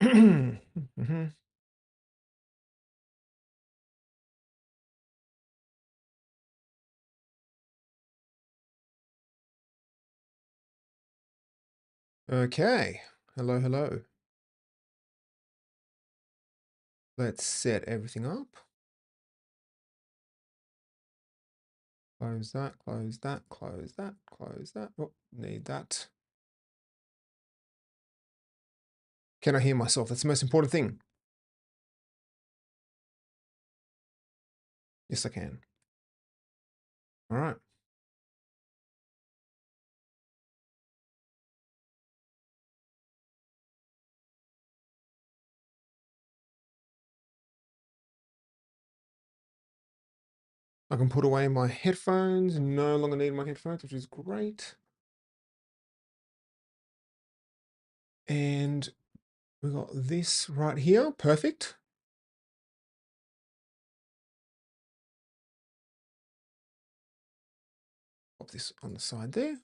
Mhm. Okay. Hello, hello. Let's set everything up. Close that, close that, close that, close that. Oh, need that. Can I hear myself? That's the most important thing. Yes, I can. All right. I can put away my headphones. No longer need my headphones, which is great. And we got this right here. Perfect. Pop this on the side there.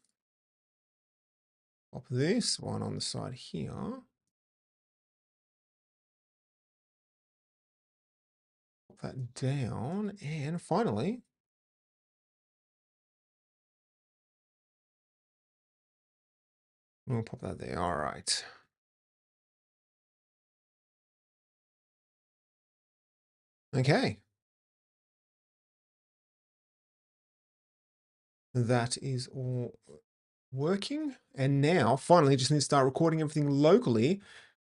Pop this one on the side here. Pop that down. And finally, we'll pop that there. All right. Okay. That is all working. And now, finally, just need to start recording everything locally.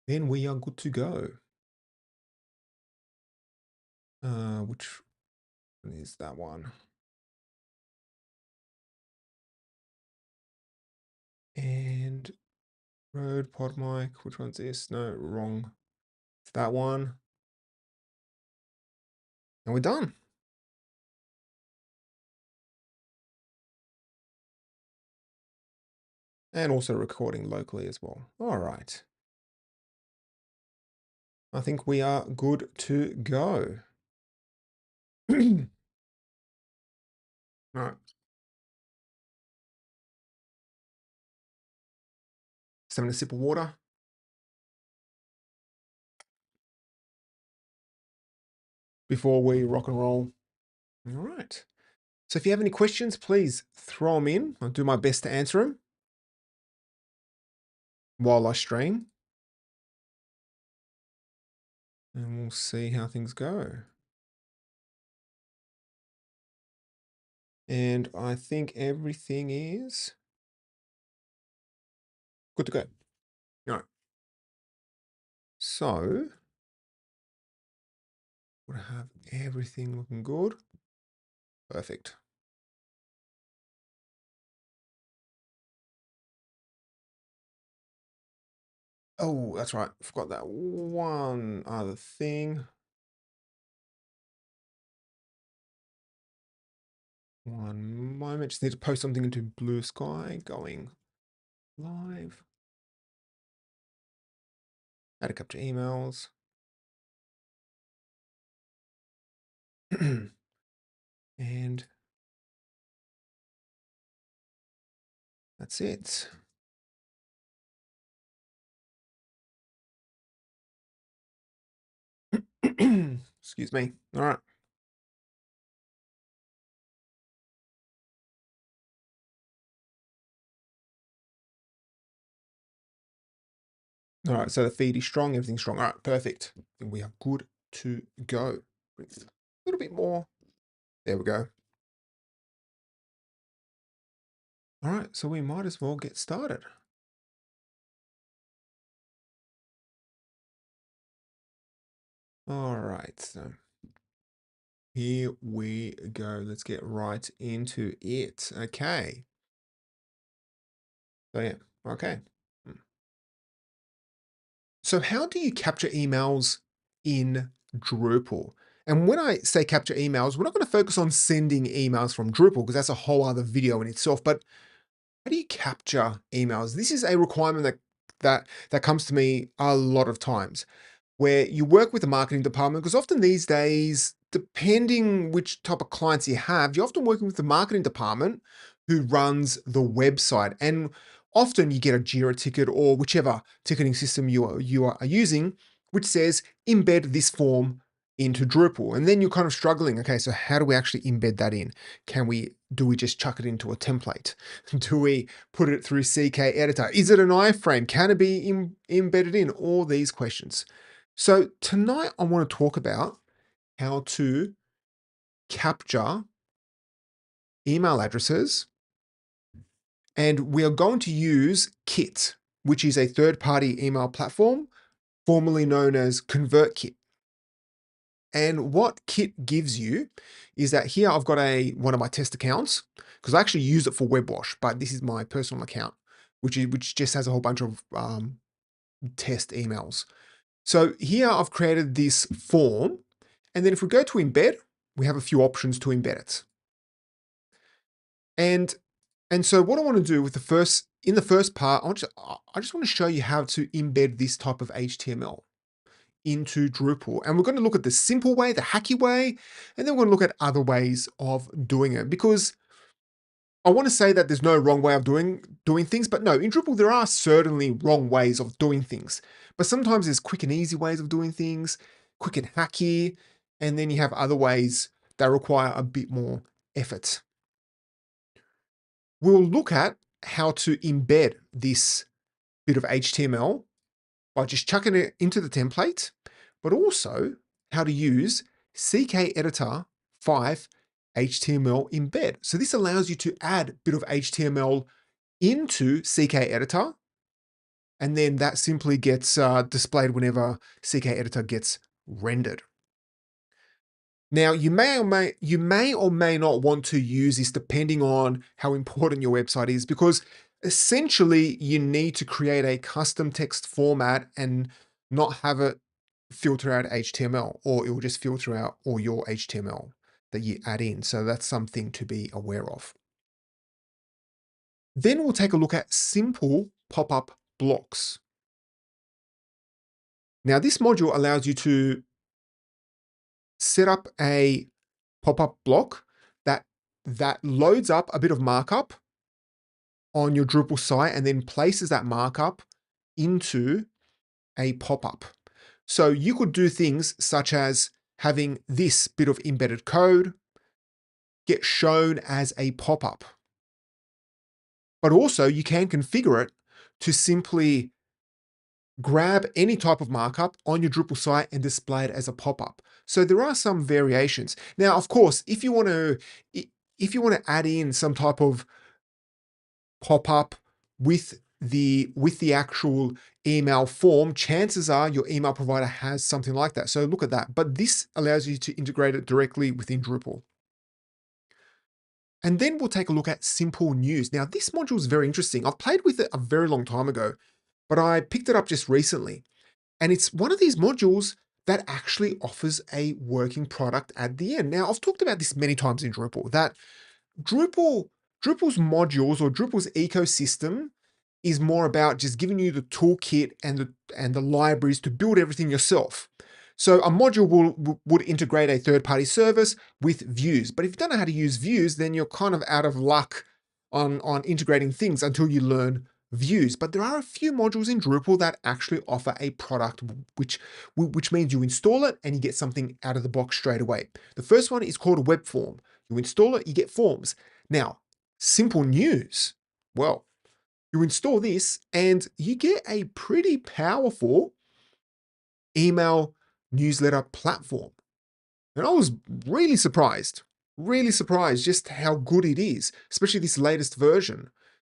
Then we are good to go. Which one is that one? And Rode Pod Mic. Which one's this? No, wrong. It's that one. And we're done. And also recording locally as well. All right. I think we are good to go. All right. Just having a sip of water. Before we rock and roll. All right. So if you have any questions, please throw them in. I'll do my best to answer them while I stream. And we'll see how things go. And I think everything is good to go. All right. So we'll have everything looking good. Perfect. Oh, that's right. Forgot that one other thing. One moment. Just need to post something into Blue Sky. Going live. Add a capture emails. And that's it. Excuse me. All right. All right. So the feed is strong. Everything's strong. All right. Perfect. And we are good to go. A little bit more. There we go. All right. So we might as well get started. All right. So here we go. Let's get right into it. Okay. So yeah. Okay. So how do you capture emails in Drupal? And when I say capture emails, we're not going to focus on sending emails from Drupal because that's a whole other video in itself. But how do you capture emails? This is a requirement that comes to me a lot of times, where you work with the marketing department, because often these days, depending which type of clients you have, you're often working with the marketing department who runs the website. And often you get a Jira ticket or whichever ticketing system you are using, which says embed this form into Drupal. And then you're kind of struggling. Okay, so how do we actually embed that in? Do we just chuck it into a template? Do we put it through CK editor? Is it an iframe? Can it be embedded in? All these questions. So tonight I want to talk about how to capture email addresses, and we are going to use Kit, which is a third-party email platform, formerly known as ConvertKit. And what Kit gives you is that here I've got one of my test accounts, because I actually use it for WebWash, but this is my personal account, which just has a whole bunch of test emails. So here I've created this form, and then if we go to embed, we have a few options to embed it. And so what I want to do with in the first part, I just want to show you how to embed this type of HTML into Drupal. And we're going to look at the simple way, the hacky way, and then we're going to look at other ways of doing it, because I want to say that there's no wrong way of doing things, but no, in Drupal, there are certainly wrong ways of doing things. But sometimes there's quick and easy ways of doing things, quick and hacky, and then you have other ways that require a bit more effort. We'll look at how to embed this bit of HTML by just chucking it into the template, but also how to use CK Editor 5 HTML embed. So this allows you to add a bit of HTML into CK Editor, and then that simply gets displayed whenever CK Editor gets rendered. Now, you may or may not want to use this depending on how important your website is, because essentially you need to create a custom text format and not have it filter out HTML, or it will just filter out all your HTML that you add in. So that's something to be aware of. Then we'll take a look at Simple Popup Blocks. Now, this module allows you to set up a pop-up block that loads up a bit of markup on your Drupal site and then places that markup into a pop-up. So you could do things such as having this bit of embedded code get shown as a pop-up. But also you can configure it to simply grab any type of markup on your Drupal site and display it as a pop-up. So there are some variations. Now, of course, if you want to add in some type of pop-up with the actual email form, chances are your email provider has something like that. So look at that. But this allows you to integrate it directly within Drupal. And then we'll take a look at Simplenews. Now, this module is very interesting. I've played with it a very long time ago, but I picked it up just recently. And it's one of these modules that actually offers a working product at the end. Now, I've talked about this many times in Drupal, that Drupal's modules or Drupal's ecosystem is more about just giving you the toolkit and the libraries to build everything yourself. So a module would integrate a third-party service with views. But if you don't know how to use views, then you're kind of out of luck on integrating things until you learn views. But there are a few modules in Drupal that actually offer a product, which means you install it and you get something out of the box straight away. The first one is called a Webform. You install it, you get forms. Now, Simplenews, well, you install this and you get a pretty powerful email newsletter platform. And I was really surprised just how good it is, especially this latest version.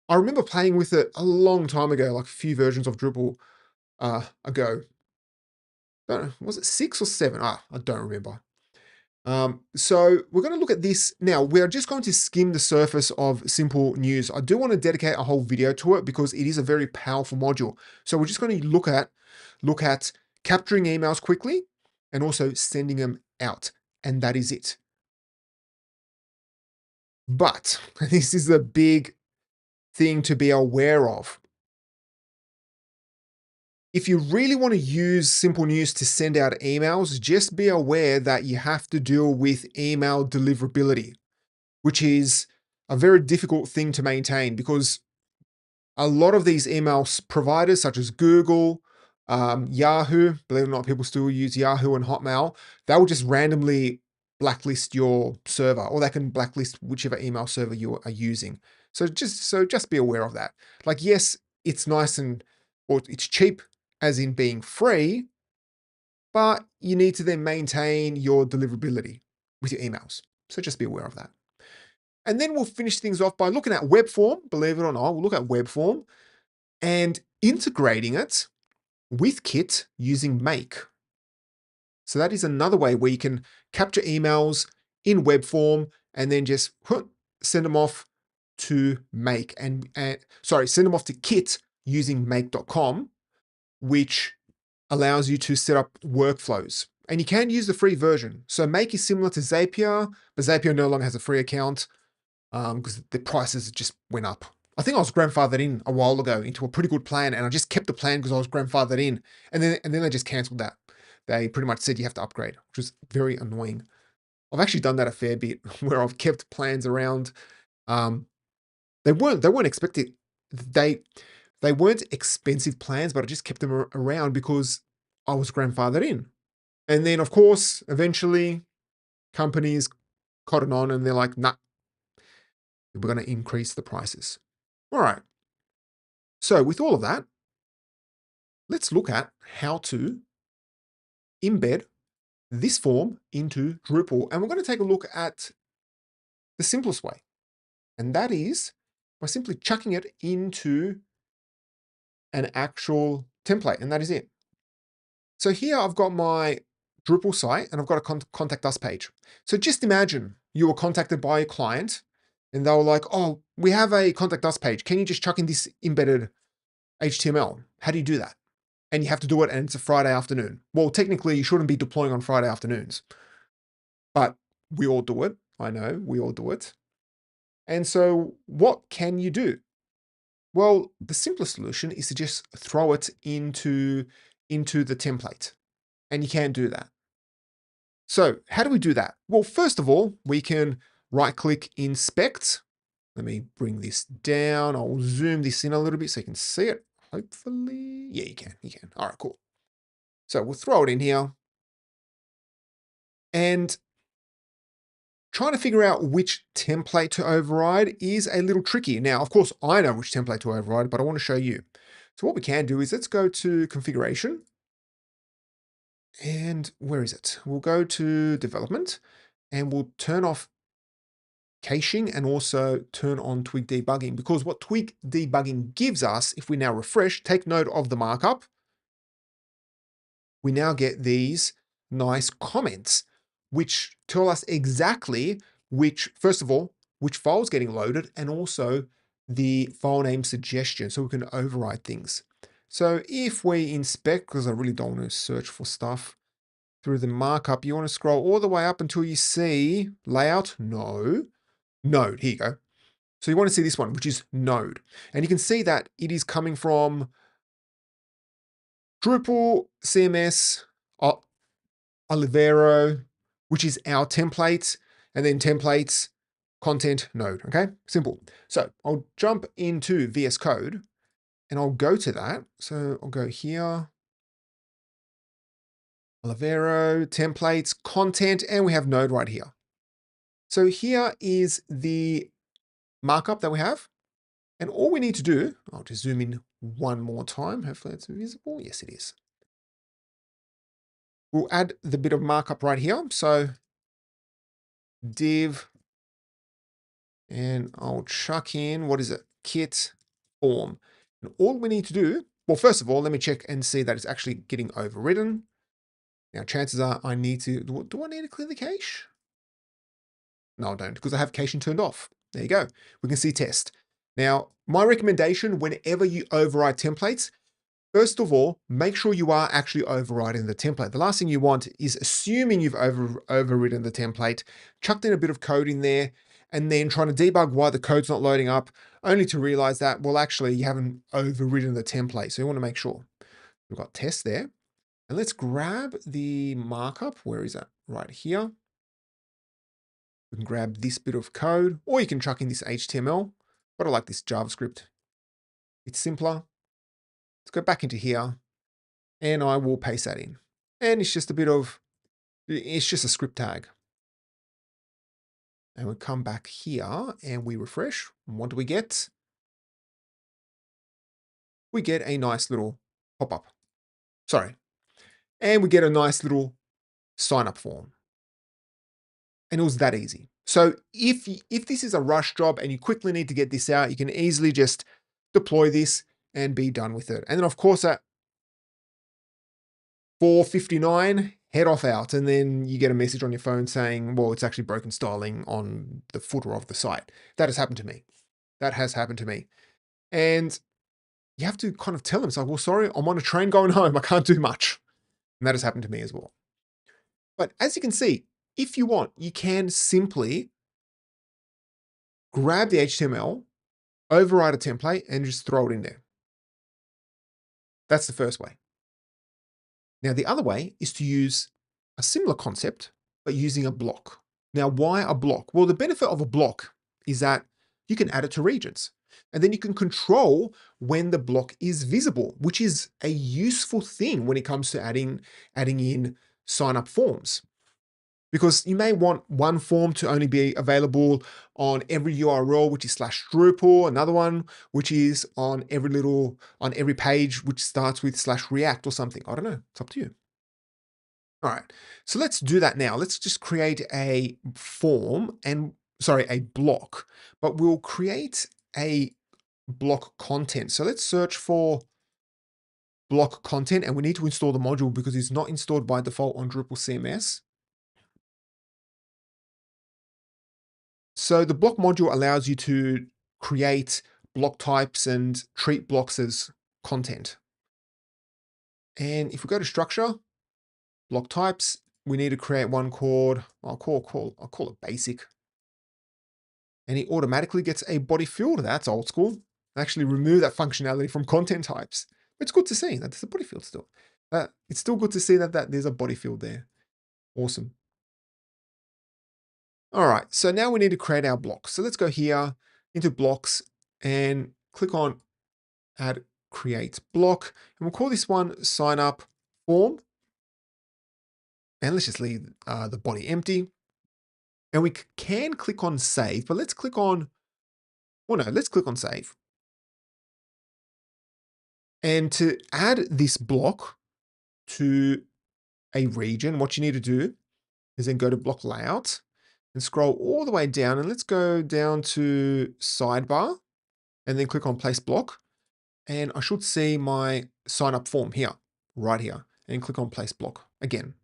I remember playing with it a long time ago, like a few versions of Drupal ago. I don't know, was it 6 or 7? I don't remember. So we're going to look at this now. We're just going to skim the surface of Simplenews. I do want to dedicate a whole video to it because it is a very powerful module. So we're just going to look at capturing emails quickly and also sending them out. And that is it. But this is a big thing to be aware of. If you really want to use Simplenews to send out emails, just be aware that you have to deal with email deliverability, which is a very difficult thing to maintain because A lot of these email providers, such as Google, Yahoo, believe it or not, people still use Yahoo and Hotmail. They will just randomly blacklist your server, or they can blacklist whichever email server you are using. So just be aware of that. Like, yes, it's nice or it's cheap, as in being free, but you need to then maintain your deliverability with your emails. So just be aware of that. And then we'll finish things off by looking at Webform. Believe it or not, we'll look at Webform and integrating it with Kit using Make. So that is another way where you can capture emails in Webform and then just send them off to Make send them off to Kit using make.com, which allows you to set up workflows. And you can use the free version. So Make is similar to Zapier, but Zapier no longer has a free account because the prices just went up. I think I was grandfathered in a while ago into a pretty good plan, and I just kept the plan because I was grandfathered in, and then they just cancelled that. They pretty much said you have to upgrade, which was very annoying. I've actually done that a fair bit where I've kept plans around. They weren't expected. They weren't expensive plans, but I just kept them around because I was grandfathered in. And then, of course, eventually companies cotton on and they're like, nah, we're going to increase the prices. All right. So with all of that, let's look at how to embed this form into Drupal. And we're going to take a look at the simplest way. And that is by simply chucking it into an actual template. And that is it. So here I've got my Drupal site and I've got a contact us page. So just imagine you were contacted by a client and they were like, oh, we have a contact us page. Can you just chuck in this embedded HTML? How do you do that? And you have to do it and it's a Friday afternoon. Well, technically you shouldn't be deploying on Friday afternoons, but we all do it. I know we all do it. And so what can you do? Well, the simplest solution is to just throw it into the template, and you can do that. So how do we do that? Well, first of all, we can right-click Inspect. Let me bring this down. I'll zoom this in a little bit so you can see it, hopefully. Yeah, you can. All right, cool. So we'll throw it in here. And trying to figure out which template to override is a little tricky. Now, of course, I know which template to override, but I want to show you. So what we can do is let's go to Configuration. And where is it? We'll go to Development and we'll turn off caching and also turn on Twig debugging, because what Twig debugging gives us, if we now refresh, take note of the markup, we now get these nice comments, which tell us exactly first of all, which file is getting loaded and also the file name suggestion, so we can override things. So if we inspect, because I really don't want to search for stuff through the markup, you want to scroll all the way up until you see layout, node, here you go. So you want to see this one, which is node. And you can see that it is coming from Drupal, CMS, Olivero, which is our template, and then templates, content, node, okay? Simple. So I'll jump into VS Code and I'll go to that. So I'll go here, Olivero, templates, content, and we have node right here. So here is the markup that we have. And all we need to do, I'll just zoom in one more time. Hopefully it's visible. Yes, it is. We'll add the bit of markup right here. So div, and I'll chuck in, what is it? Kit form. And all we need to do, well, first of all, let me check and see that it's actually getting overridden. Now, chances are I need to, do I need to clear the cache? No, I don't, because I have caching turned off. There you go. We can see test. Now, my recommendation, whenever you override templates, first of all, make sure you are actually overriding the template. The last thing you want is assuming you've overridden the template, chucked in a bit of code in there, and then trying to debug why the code's not loading up, only to realize that, well, actually, you haven't overridden the template. So you want to make sure. We've got test there. And let's grab the markup. Where is that? Right here. We can grab this bit of code, or you can chuck in this HTML, but I like this JavaScript. It's simpler. Let's go back into here and I will paste that in. And it's just it's just a script tag. And we come back here and we refresh. And what do we get? We get a nice little pop-up. Sorry. And we get a nice little sign-up form. And it was that easy. So if this is a rush job and you quickly need to get this out, you can easily just deploy this and be done with it. And then of course at 4:59, head off out, and then you get a message on your phone saying, well, it's actually broken styling on the footer of the site. That has happened to me. That has happened to me. And you have to kind of tell them, it's like, well, sorry, I'm on a train going home. I can't do much. And that has happened to me as well. But as you can see, if you want, you can simply grab the HTML, override a template, and just throw it in there. That's the first way. Now, the other way is to use a similar concept, but using a block. Now, why a block? Well, the benefit of a block is that you can add it to regions, and then you can control when the block is visible, which is a useful thing when it comes to adding in sign-up forms. Because you may want one form to only be available on every URL, which is /Drupal, another one, which is on every page, which starts with /React or something. I don't know, it's up to you. All right, so let's do that now. Let's just create a a block, but we'll create a block content. So let's search for block content, and we need to install the module because it's not installed by default on Drupal CMS. So the block module allows you to create block types and treat blocks as content. And if we go to structure, block types, we need to create one called, I'll call it basic. And it automatically gets a body field. That's old school. Actually remove that functionality from content types. But it's good to see that there's a body field still. It's still good to see that there's a body field there. Awesome. All right, so now we need to create our blocks. So let's go here into blocks and click on add create block. And we'll call this one sign up form. And let's just leave the body empty. And we can click on save, but let's click on, well, no, let's click on save. And to add this block to a region, what you need to do is then go to block layout and scroll all the way down. And let's go down to sidebar and then click on place block. And I should see my sign up form here, right here, and click on place block again.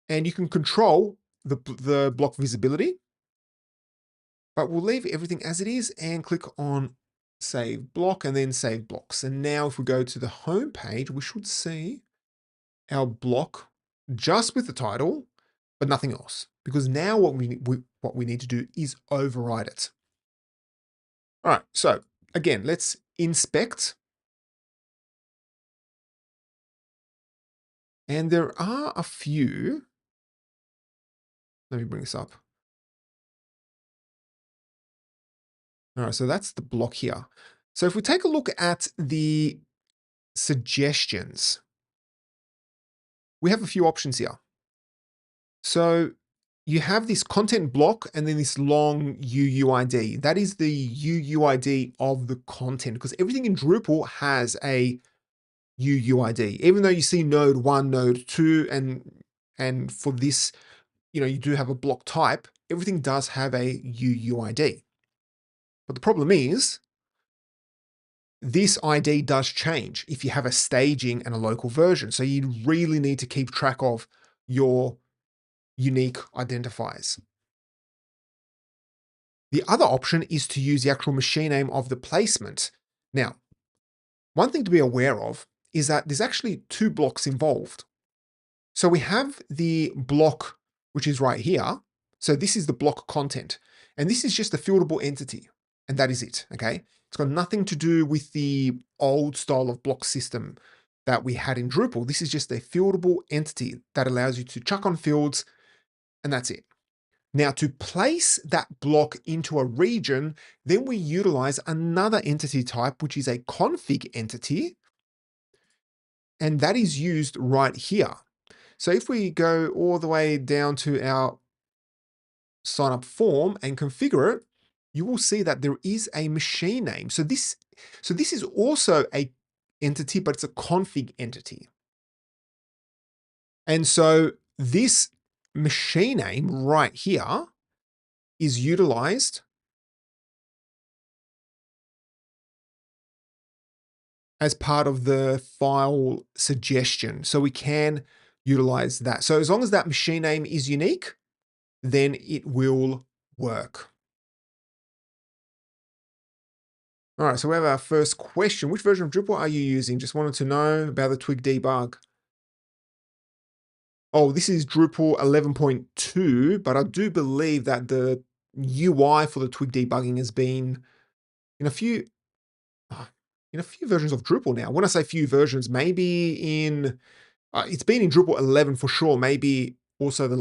And you can control the block visibility, but we'll leave everything as it is and click on save block and then save blocks. And now if we go to the home page, we should see our block just with the title, but nothing else. Because now what we need to do is override it. All right, so again, let's inspect. And there are a few. Let me bring this up. All right, so that's the block here. So if we take a look at the suggestions, we have a few options here. So you have this content block and then this long UUID. That is the UUID of the content because everything in Drupal has a UUID. Even though you see node 1, node 2, and for this, you do have a block type, everything does have a UUID. But the problem is, this ID does change if you have a staging and a local version. So you really need to keep track of your unique identifiers. The other option is to use the actual machine name of the placement. Now, one thing to be aware of is that there's actually two blocks involved. So we have the block, which is right here. So this is the block content, and this is just a fieldable entity, and that is it, okay? It's got nothing to do with the old style of block system that we had in Drupal. This is just a fieldable entity that allows you to chuck on fields, and that's it. Now, to place that block into a region, then we utilize another entity type, which is a config entity, and that is used right here. So if we go all the way down to our sign up form and configure it, you will see that there is a machine name. So this is also a entity, but it's a config entity. And so this machine name right here is utilized as part of the file suggestion. So we can utilize that. So as long as that machine name is unique, then it will work. All right, so we have our first question. Which version of Drupal are you using? Just wanted to know about the Twig debug. Oh, this is Drupal 11.2, but I do believe that the UI for the Twig debugging has been in a few versions of Drupal now. When I say few versions, maybe in it's been in Drupal 11 for sure. Maybe also the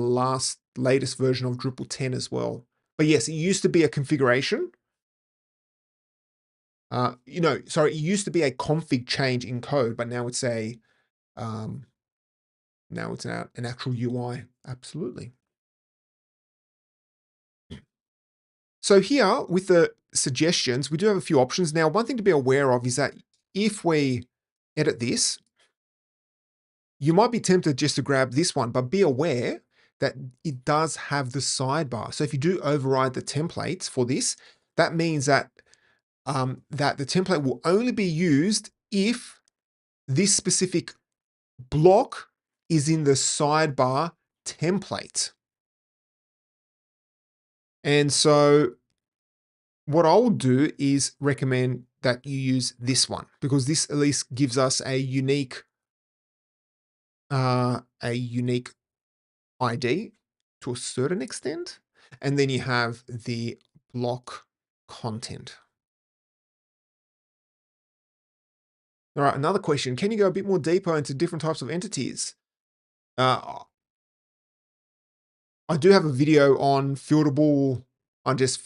latest version of Drupal 10 as well. But yes, it used to be a configuration. It used to be a config change in code, but now it's an actual UI. Absolutely. So here with the suggestions, we do have a few options. Now, one thing to be aware of is that if we edit this, you might be tempted just to grab this one, but be aware that it does have the sidebar. So if you do override the templates for this, that means that that the template will only be used if this specific block is in the sidebar template. And so what I'll do is recommend that you use this one because this at least gives us a unique ID to a certain extent. And then you have the block content. All right, another question. Can you go a bit more deeper into different types of entities? I do have a video on just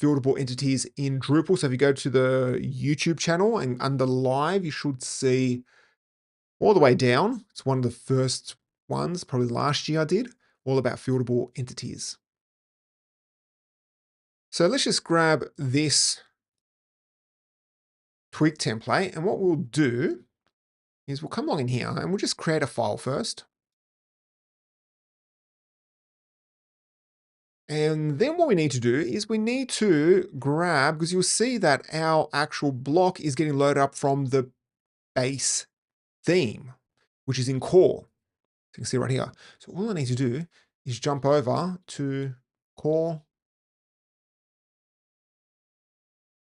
filterable entities in Drupal. So if you go to the YouTube channel and under live, you should see all the way down. It's one of the first ones, probably last year I did, all about filterable entities. So let's just grab this Twig template. And what we'll do is we'll come along in here and we'll just create a file first. And then what we need to do is we need to grab, because you'll see that our actual block is getting loaded up from the base theme, which is in core. So you can see right here. So all I need to do is jump over to core,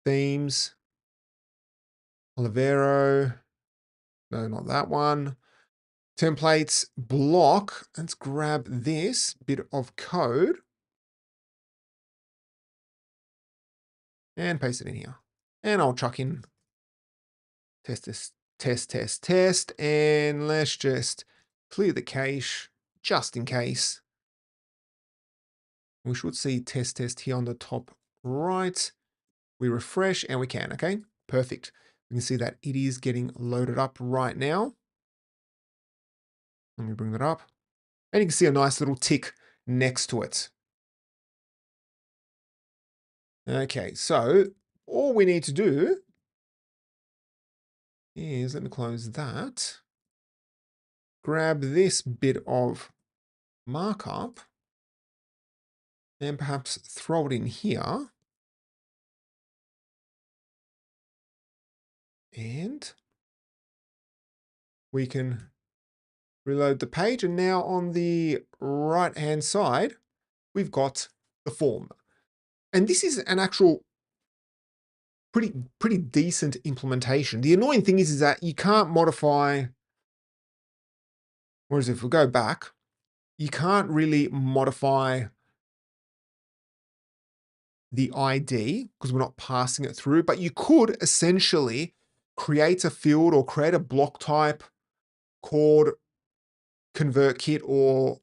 themes, Olivero, no, not that one. Templates, block. Let's grab this bit of code and paste it in here. And I'll chuck in test, and let's just clear the cache just in case. We should see test here on the top right. We refresh and we can, okay? Perfect. We can see that it is getting loaded up right now. Let me bring that up. And you can see a nice little tick next to it. Okay, so all we need to do is, let me close that, grab this bit of markup and perhaps throw it in here. And we can reload the page. And now on the right-hand side, we've got the form. And this is an actual pretty decent implementation. The annoying thing is that you can't modify, whereas if we go back, you can't really modify the ID because we're not passing it through, but you could essentially create a field or create a block type called ConvertKit or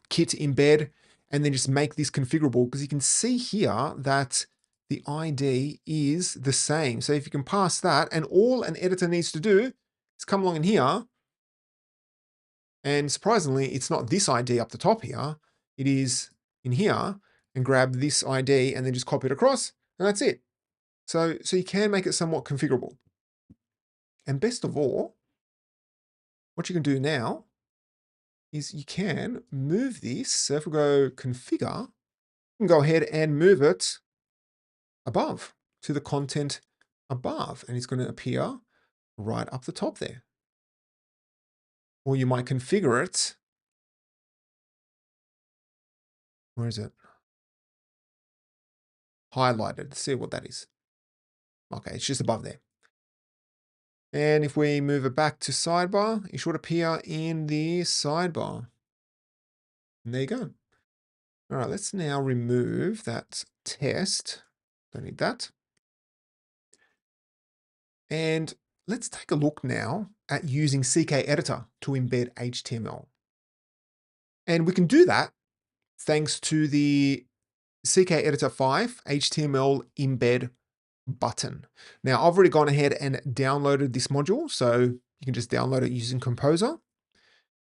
kit embed, and then just make this configurable, because you can see here that the ID is the same. So if you can pass that, and all an editor needs to do is come along in here, and surprisingly, it's not this ID up the top here, it is in here, and grab this ID and then just copy it across, and that's it. So you can make it somewhat configurable. And best of all, what you can do now is you can move this. So if we go configure, you can go ahead and move it above to the content above, and it's going to appear right up the top there. Or you might configure it. Where is it? Highlighted. Let's see what that is. Okay, it's just above there. And if we move it back to sidebar, it should appear in the sidebar. And there you go. All right, let's now remove that test. Don't need that. And let's take a look now at using CK Editor to embed HTML. And we can do that thanks to the CK Editor 5 HTML embed button. Now, I've already gone ahead and downloaded this module, so you can just download it using Composer.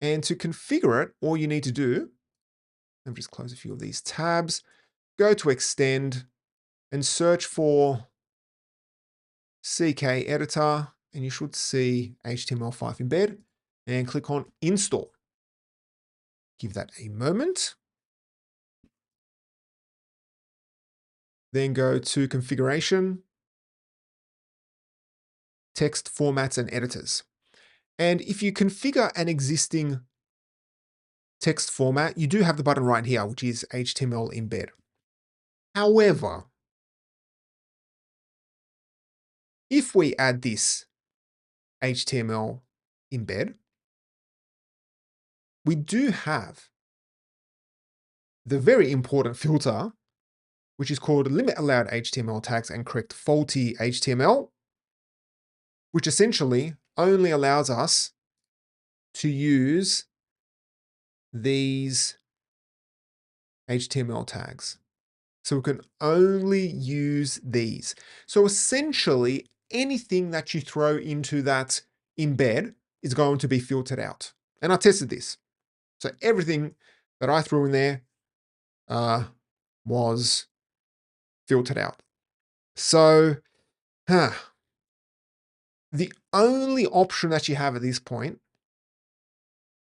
And to configure it, all you need to do, let me just close a few of these tabs, go to Extend and search for CK Editor, and you should see HTML5 embed, and click on Install. Give that a moment. Then go to Configuration, Text Formats and Editors. And if you configure an existing text format, you do have the button right here, which is HTML embed. However, if we add this HTML embed, we do have the very important filter, which is called limit allowed HTML tags and correct faulty HTML, which essentially only allows us to use these HTML tags. So we can only use these. So essentially, anything that you throw into that embed is going to be filtered out. And I tested this. So everything that I threw in there was filtered out. So the only option that you have at this point,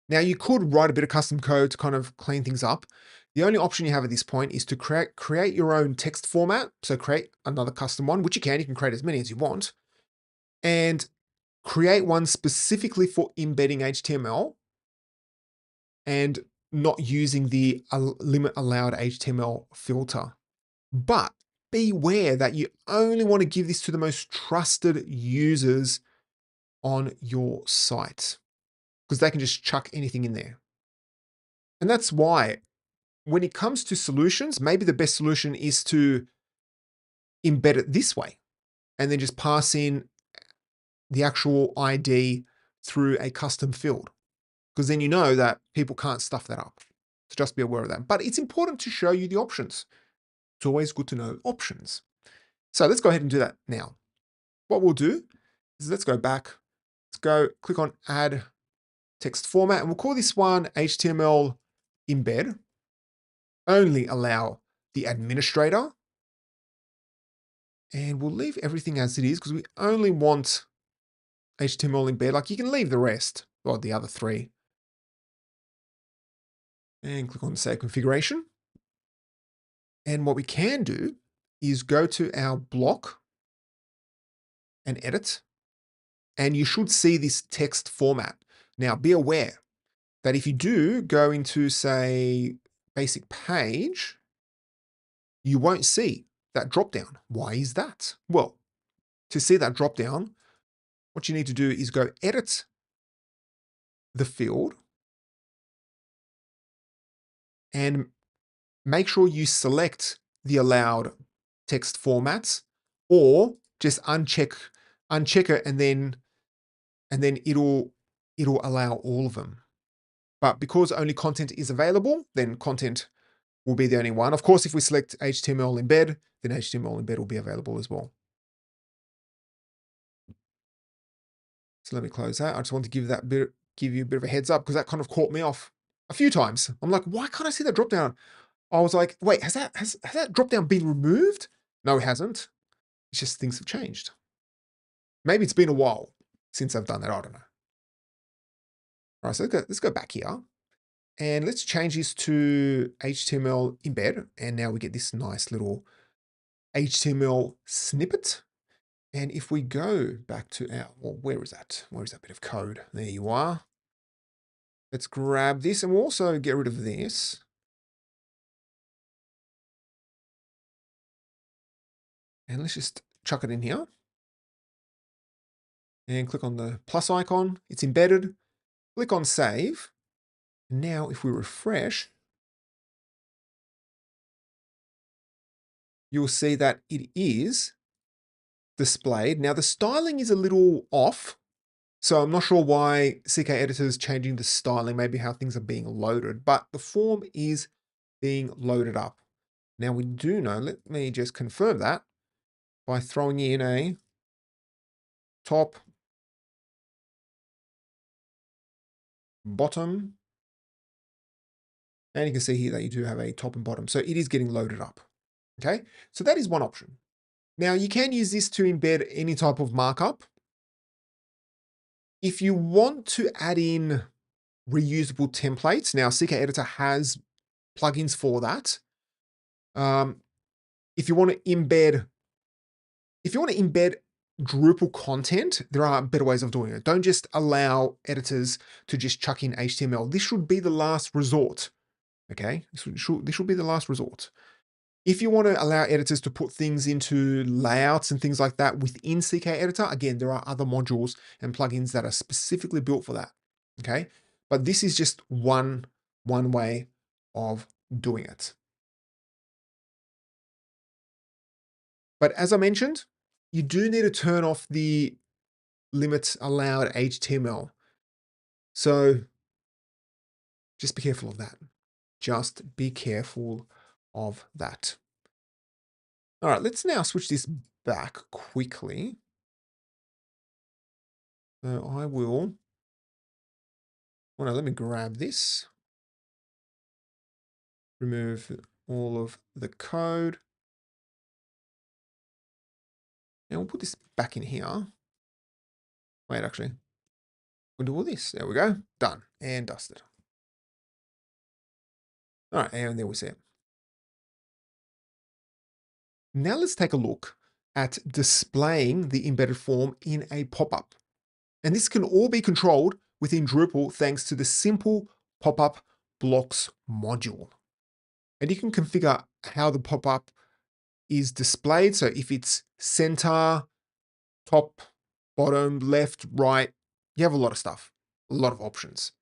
now you could write a bit of custom code to kind of clean things up. The only option you have at this point is to create your own text format. So create another custom one, which you can create as many as you want, and create one specifically for embedding HTML and not using the limit allowed HTML filter. But beware that you only want to give this to the most trusted users on your site, because they can just chuck anything in there. And that's why when it comes to solutions, maybe the best solution is to embed it this way and then just pass in the actual ID through a custom field, because then you know that people can't stuff that up. So just be aware of that. But it's important to show you the options. It's always good to know options. So let's go ahead and do that now. What we'll do is let's go back. Let's go click on Add Text Format, and we'll call this one HTML Embed. Only allow the administrator. And we'll leave everything as it is because we only want HTML embed. Like, you can leave the rest, or the other three. And click on Save Configuration. And what we can do is go to our block and edit. And you should see this text format. Now, be aware that if you do go into, say, basic page, you won't see that dropdown. Why is that? Well, to see that dropdown, what you need to do is go edit the field and make sure you select the allowed text formats, or just uncheck it, and then it'll allow all of them. But because only content is available, then content will be the only one. Of course, if we select HTML embed, then HTML embed will be available as well. So let me close that. I just want to give you a bit of a heads up because that kind of caught me off a few times. I'm like, why can't I see that drop down? I was like, wait, has that drop down been removed? No, it hasn't. It's just things have changed. Maybe it's been a while since I've done that. I don't know. All right, so let's go back here and let's change this to HTML embed. And now we get this nice little HTML snippet. And if we go back to our, well, where is that? Where is that bit of code? There you are. Let's grab this and we'll also get rid of this. And let's just chuck it in here. And click on the plus icon. It's embedded. Click on save. And now if we refresh, you'll see that it is displayed. Now the styling is a little off. So I'm not sure why CK Editor is changing the styling, maybe how things are being loaded, but the form is being loaded up. Now we do know, let me just confirm that by throwing in a top, bottom, and you can see here that you do have a top and bottom. So it is getting loaded up. Okay, so that is one option. Now you can use this to embed any type of markup. If you want to add in reusable templates, now CK Editor has plugins for that. If you want to embed Drupal content, there are better ways of doing it. Don't just allow editors to just chuck in HTML. This should be the last resort. Okay, this should be the last resort. If you want to allow editors to put things into layouts and things like that within CK Editor, again, there are other modules and plugins that are specifically built for that. Okay, but this is just one way of doing it. But as I mentioned, you do need to turn off the limits allowed HTML. So just be careful of that. Just be careful of that. All right, let's now switch this back quickly. So I will, well, no, let me grab this, remove all of the code. And we'll put this back in here. Wait, actually, we'll do all this. There we go, done and dusted. All right, and there we see it. Now let's take a look at displaying the embedded form in a pop-up. And this can all be controlled within Drupal thanks to the Simple Popup Blocks module. And you can configure how the pop-up is displayed. So if it's center, top, bottom, left, right, you have a lot of stuff, a lot of options.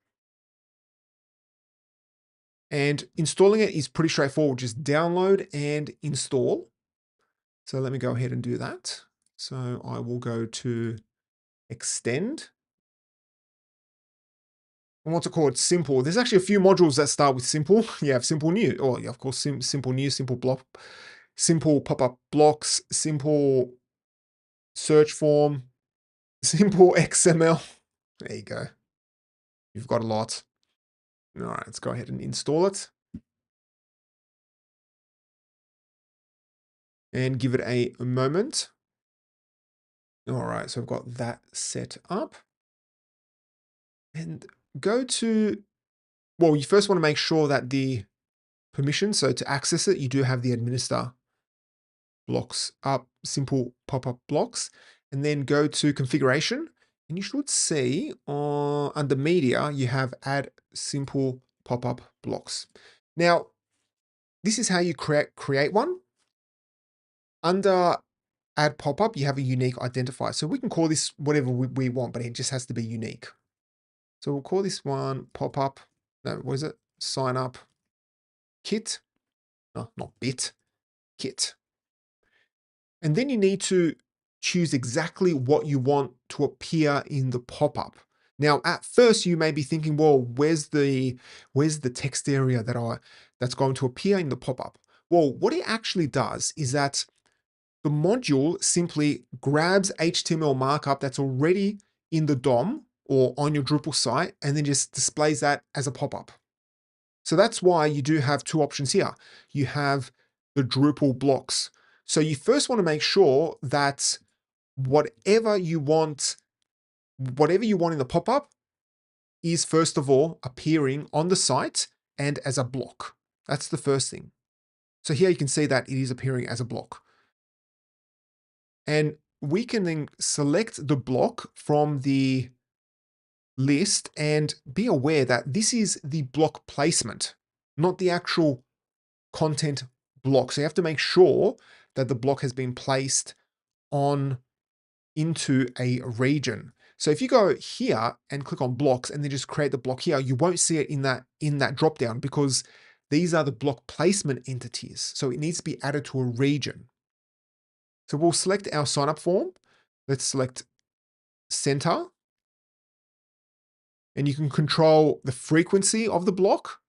And installing it is pretty straightforward. Just download and install. So let me go ahead and do that. So I will go to extend. And what's it called? Simple. There's actually a few modules that start with simple. You have simple new, or of course, simple new, simple block, simple pop-up blocks, simple search form, simple XML. There you go. You've got a lot. All right, let's go ahead and install it. And give it a moment. All right, so I've got that set up. And go to, well, you first want to make sure that the permission, so to access it, you do have the administer blocks up, simple pop-up blocks, and then go to configuration. And you should see under media, you have add simple pop-up blocks. Now, this is how you create one. Under add pop-up, you have a unique identifier. So we can call this whatever we want, but it just has to be unique. So we'll call this one pop-up. No, what is it? Sign up kit. No, not bit, kit. And then you need to choose exactly what you want to appear in the pop-up. Now, at first, you may be thinking, well, where's the text area that's going to appear in the pop-up? Well, what it actually does is that the module simply grabs HTML markup that's already in the DOM or on your Drupal site and then just displays that as a pop-up. So that's why you do have two options here. You have the Drupal blocks. So you first want to make sure that whatever you want in the pop-up is first of all appearing on the site and as a block. That's the first thing. So here you can see that it is appearing as a block. And we can then select the block from the list and be aware that this is the block placement, not the actual content block. So you have to make sure that the block has been placed on into a region. So if you go here and click on blocks and then just create the block here, you won't see it in that drop down because these are the block placement entities. So it needs to be added to a region. So we'll select our sign up form. Let's select center. And you can control the frequency of the block.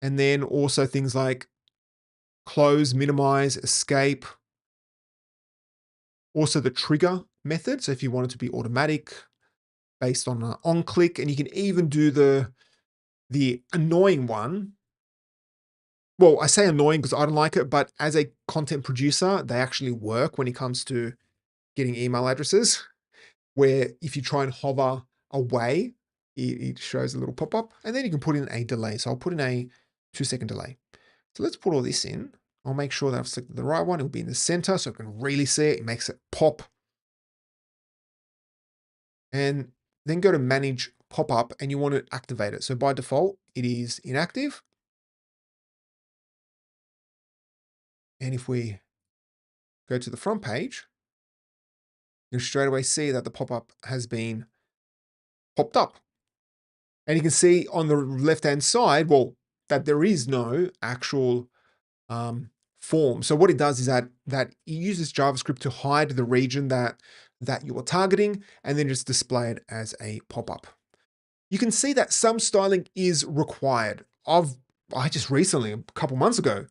And then also things like close, minimize, escape. Also the trigger method. So if you want it to be automatic based on an on click, and you can even do the annoying one. Well, I say annoying because I don't like it, but as a content producer, they actually work when it comes to getting email addresses, where if you try and hover away, it shows a little pop-up, and then you can put in a delay. So I'll put in a 2-second delay. So let's put all this in. I'll make sure that I've selected the right one. It'll be in the center so I can really see it. It makes it pop. And then go to manage pop-up and you want to activate it. So by default, it is inactive. And if we go to the front page, you'll straight away see that the pop-up has been popped up. And you can see on the left-hand side, well, that there is no actual form. So what it does is that it uses JavaScript to hide the region that you are targeting and then just display it as a pop-up. You can see that some styling is required. I just recently, a couple months ago,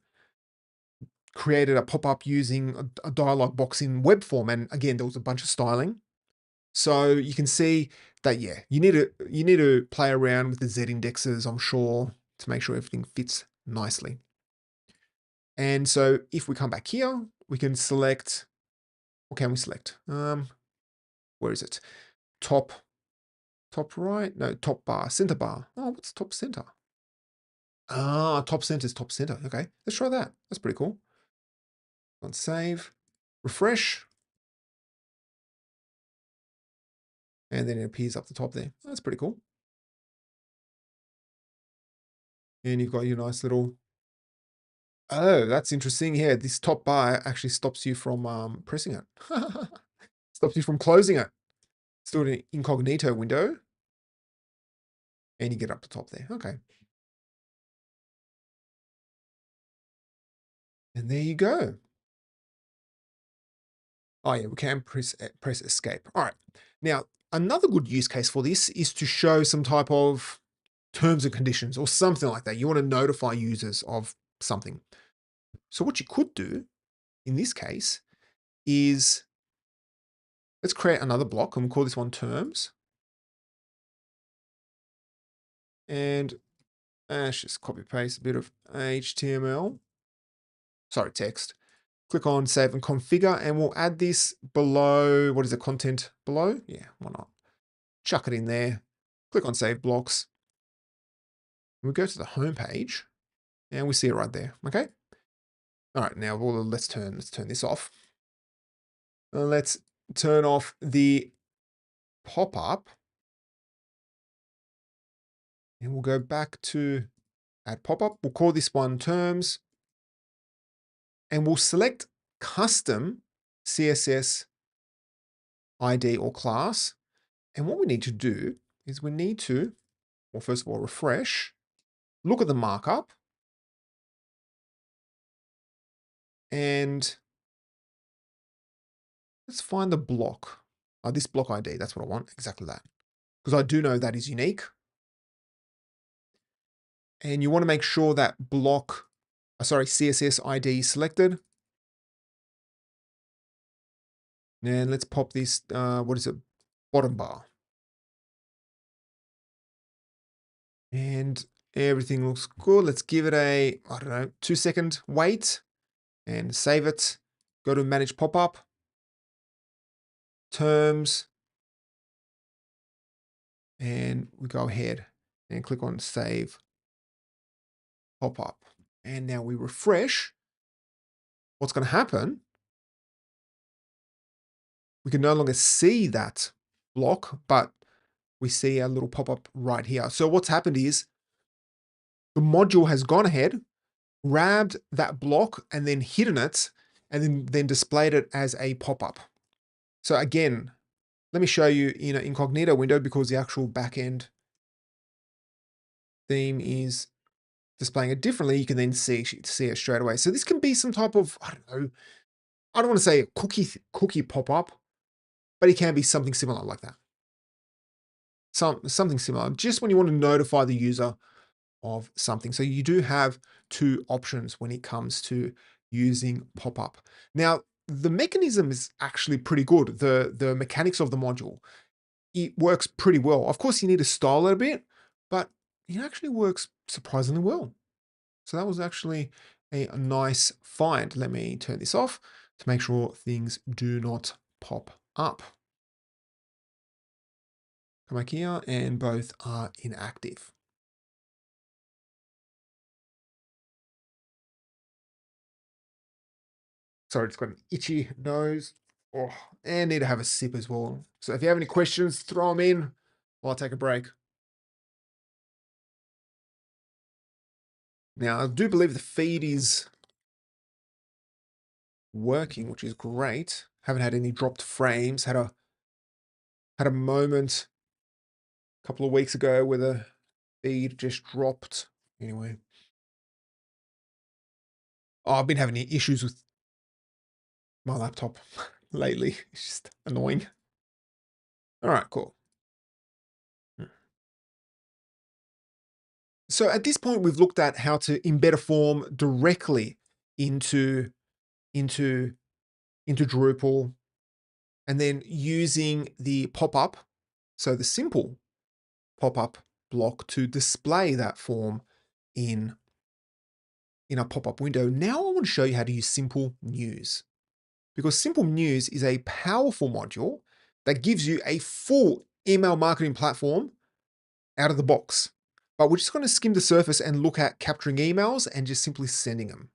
created a pop-up using a dialog box in Webform. And again, there was a bunch of styling. So you can see that, yeah, you need to play around with the Z indexes, I'm sure, to make sure everything fits nicely. And so if we come back here, we can select, what can we select? Where is it? Top right? No, top bar, center bar. Oh, what's top center? Ah, top center is top center. Okay, let's try that. That's pretty cool. On save, refresh. And then it appears up the top there. That's pretty cool. And you've got your nice little, oh, that's interesting. Yeah, this top bar actually stops you from pressing it. Stops you from closing it. Let's do an incognito window. And you get up the top there. Okay. And there you go. Oh yeah, we can press escape. All right. Now, another good use case for this is to show some type of terms and conditions or something like that. You want to notify users of something. So what you could do in this case is, let's create another block and we'll call this one terms. And let's just copy paste a bit of HTML. Sorry, text. Click on save and configure, and we'll add this below. What is the content below? Yeah, why not? Chuck it in there. Click on save blocks. And we go to the home page and we see it right there. Okay. All right. Now let's turn this off. Let's turn off the pop-up. And we'll go back to add pop-up. We'll call this one terms. And we'll select custom CSS ID or class. And what we need to do is we need to, well, first of all, refresh, look at the markup, and let's find the block. This block ID, that's what I want, exactly that. because I do know that is unique. And you want to make sure that CSS ID is selected. And let's pop this, what is it? Bottom bar. And everything looks good. Let's give it a, I don't know, 2-second wait and save it. Go to manage pop-up, terms, and we go ahead and click on save pop-up. And now we refresh. What's going to happen? We can no longer see that block, but we see a little pop-up right here. So what's happened is the module has gone ahead, grabbed that block and then hidden it, and then displayed it as a pop-up. So again, let me show you in an incognito window because the actual backend theme is displaying it differently. You can then see it straight away. So this can be some type of, I don't know, I don't want to say a cookie pop-up, but it can be something similar like that. Something similar, just when you want to notify the user of something. So you do have two options when it comes to using pop-up. Now, the mechanism is actually pretty good. The mechanics of the module, it works pretty well. Of course, you need to style it a bit, but it actually works surprisingly well. So that was actually a nice find. Let me turn this off to make sure things do not pop up. Come back here and both are inactive. Sorry, it's got an itchy nose. Oh, and need to have a sip as well. So if you have any questions, throw them in while I take a break. Now, I do believe the feed is working, which is great. Haven't had any dropped frames. Had a moment a couple of weeks ago where the feed just dropped. Anyway. Oh, I've been having issues with my laptop lately. It's just annoying. All right, cool. So at this point, we've looked at how to embed a form directly into Drupal, and then using the pop-up, so the simple pop-up block to display that form in a pop-up window. Now I want to show you how to use Simple News, because Simple News is a powerful module that gives you a full email marketing platform out of the box. But we're just going to skim the surface and look at capturing emails and just simply sending them,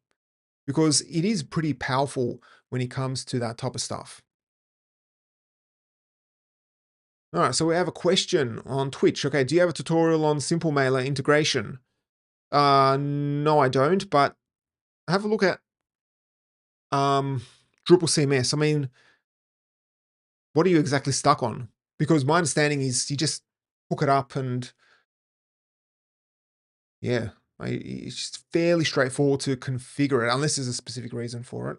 because it is pretty powerful when it comes to that type of stuff. All right, so we have a question on Twitch. Okay, do you have a tutorial on Simple Mailer integration? No, I don't, but have a look at Drupal CMS. I mean, what are you exactly stuck on? Because my understanding is you just hook it up and yeah, it's just fairly straightforward to configure it, unless there's a specific reason for it.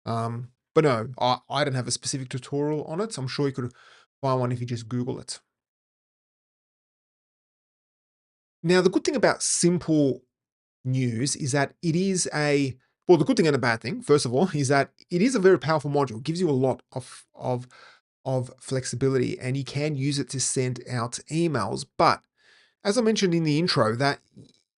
But no, I don't have a specific tutorial on it. So I'm sure you could find one if you just Google it. Now, the good thing about Simple News is that it is the good thing and the bad thing, first of all, is that it is a very powerful module. It gives you a lot of flexibility, and you can use it to send out emails. But as I mentioned in the intro, that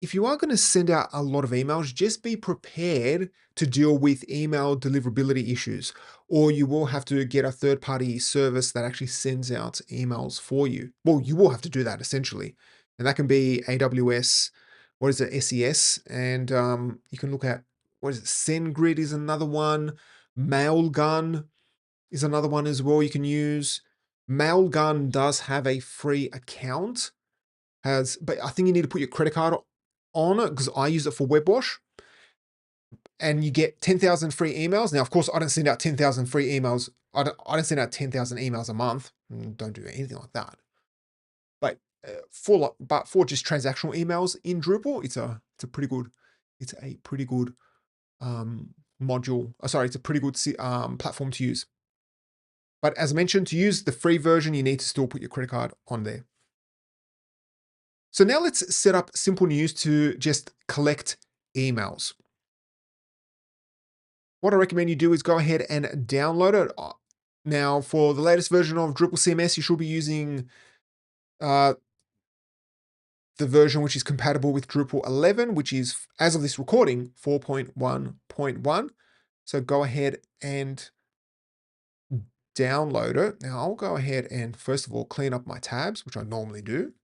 if you are going to send out a lot of emails, just be prepared to deal with email deliverability issues, or you will have to get a third-party service that actually sends out emails for you. Well, you will have to do that essentially, and that can be AWS. What is it? SES, and you can look at, what is it? SendGrid is another one. Mailgun is another one as well you can use. Mailgun does have a free account, but I think you need to put your credit card on it, because I use it for WebWash, and you get 10,000 free emails. Now, of course, I don't send out 10,000 free emails. I don't send out 10,000 emails a month. Don't do anything like that. But for just transactional emails in Drupal, it's a pretty good module. Sorry, it's a pretty good platform to use. But as I mentioned, to use the free version, you need to still put your credit card on there. So now let's set up Simplenews to just collect emails. What I recommend you do is go ahead and download it. Now, for the latest version of Drupal CMS, you should be using the version which is compatible with Drupal 11, which is, as of this recording, 4.1.1. So go ahead and download it. Now I'll go ahead and first of all clean up my tabs, which I normally do.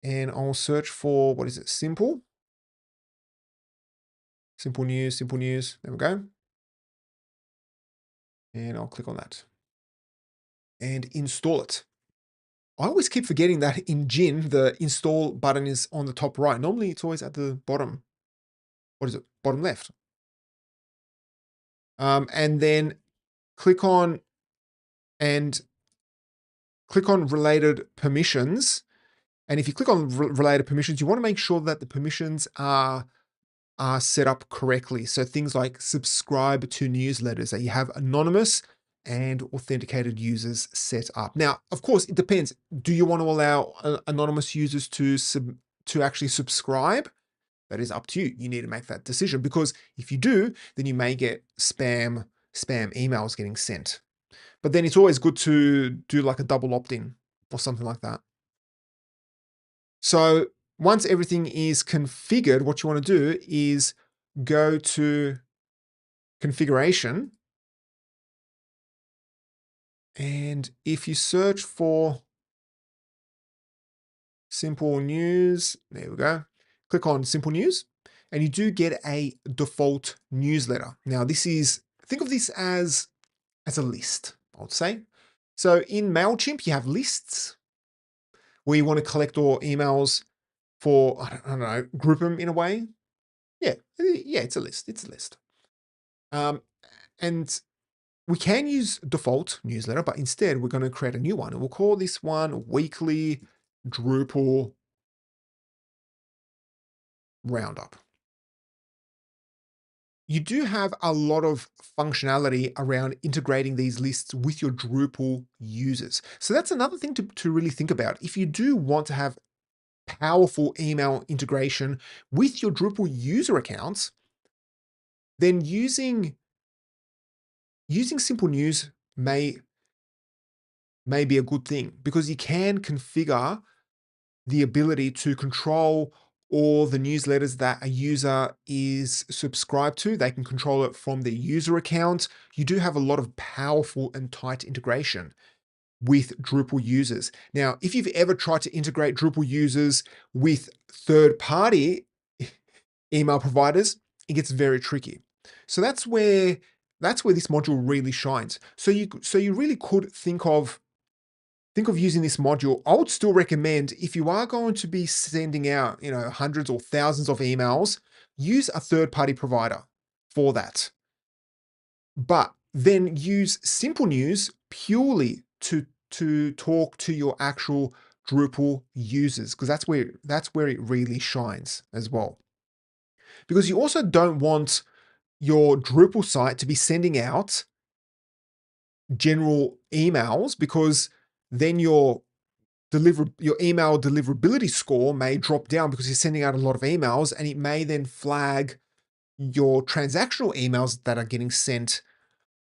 And I'll search for, what is it, Simple News. There we go. And I'll click on that and install it. I always keep forgetting that in Gin, the install button is on the top right. Normally it's always at the bottom. What is it? Bottom left. And then click on related permissions. And if you click on related permissions, you want to make sure that the permissions are set up correctly. So things like subscribe to newsletters, that you have anonymous and authenticated users set up. Now, of course, it depends. Do you want to allow anonymous users to actually subscribe? That is up to you. You need to make that decision, because if you do, then you may get spam emails getting sent. But then it's always good to do like a double opt-in or something like that. So once everything is configured, what you want to do is go to configuration. And if you search for Simple News, there we go. Click on Simple News, and you do get a default newsletter. Now think of this as a list, I would say. So in MailChimp, you have lists where you want to collect all emails for, I don't know, group them in a way. Yeah, it's a list. It's a list. And we can use default newsletter, but instead we're going to create a new one, and we'll call this one Weekly Drupal Roundup. You do have a lot of functionality around integrating these lists with your Drupal users. So that's another thing to really think about. If you do want to have powerful email integration with your Drupal user accounts, then using Simple News may be a good thing, because you can configure the ability to control all the newsletters that a user is subscribed to. They can control it from their user account. You do have a lot of powerful and tight integration with Drupal users. Now, if you've ever tried to integrate Drupal users with third-party email providers, it gets very tricky. So that's where this module really shines. So you really could think of using this module. I would still recommend, if you are going to be sending out, hundreds or thousands of emails, use a third-party provider for that. But then use Simple News purely to talk to your actual Drupal users, because that's where it really shines as well. Because you also don't want your Drupal site to be sending out general emails, because then your email deliverability score may drop down, because you're sending out a lot of emails, and it may then flag your transactional emails that are getting sent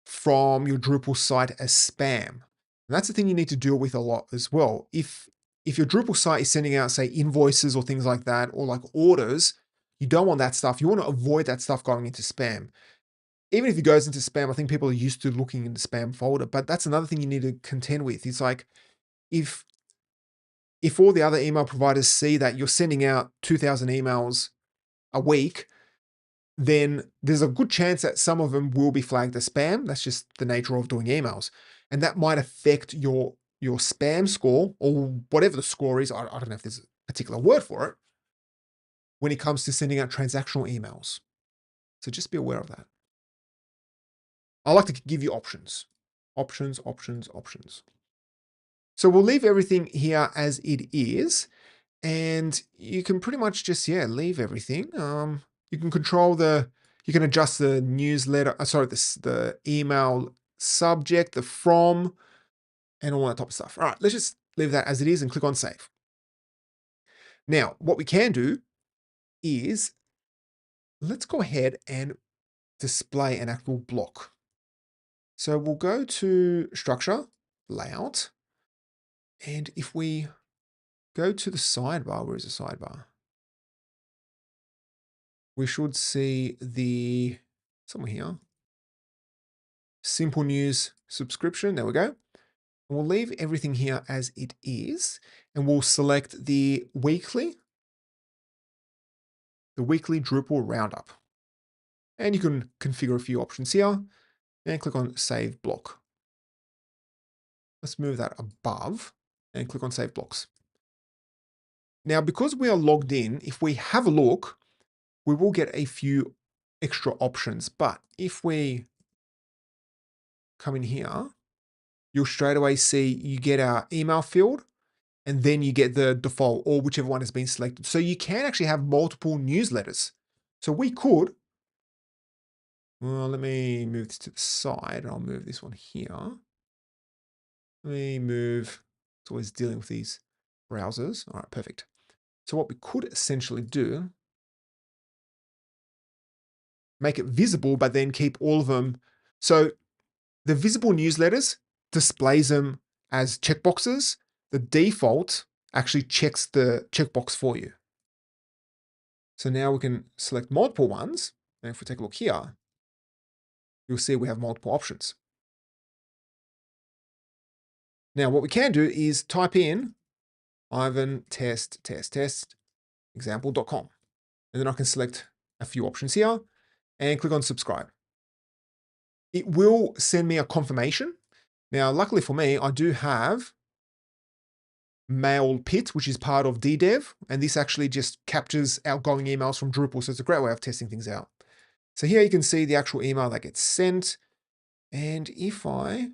from your Drupal site as spam. And that's the thing you need to deal with a lot as well. If your Drupal site is sending out, say, invoices or things like that, or like orders, you don't want that stuff. You want to avoid that stuff going into spam. Even if it goes into spam, I think people are used to looking in the spam folder, but that's another thing you need to contend with. It's like, if all the other email providers see that you're sending out 2,000 emails a week, then there's a good chance that some of them will be flagged as spam. That's just the nature of doing emails. And that might affect your spam score, or whatever the score is. I don't know if there's a particular word for it when it comes to sending out transactional emails. So just be aware of that. I like to give you options. Options. So we'll leave everything here as it is. And you can pretty much just, leave everything. You can control you can adjust the newsletter, the email subject, the from, and all that type of stuff. All right, let's just leave that as it is and click on save. Now, what we can do is let's go ahead and display an actual block. So we'll go to structure, layout, and if we go to the sidebar, where is the sidebar? We should see the, somewhere here, Simplenews subscription. There we go. We'll leave everything here as it is, and we'll select the weekly Drupal roundup. And you can configure a few options here and click on save block. Let's move that above and click on save blocks. Now, because we are logged in, if we have a look, we will get a few extra options. But if we come in here, you'll straight away see you get our email field, and then you get the default or whichever one has been selected. So you can actually have multiple newsletters. So we could, well, let me move this to the side, and I'll move this one here. Let me move, it's always dealing with these browsers. All right, perfect. So what we could essentially do, make it visible, but then keep all of them. So the visible newsletters displays them as checkboxes. The default actually checks the checkbox for you. So now we can select multiple ones. And if we take a look here, you'll see we have multiple options. Now what we can do is type in Ivan test example.com. And then I can select a few options here and click on subscribe. It will send me a confirmation. Now, luckily for me, I do have MailPit, which is part of DDev, and this actually just captures outgoing emails from Drupal, so it's a great way of testing things out. So here you can see the actual email that gets sent, and if I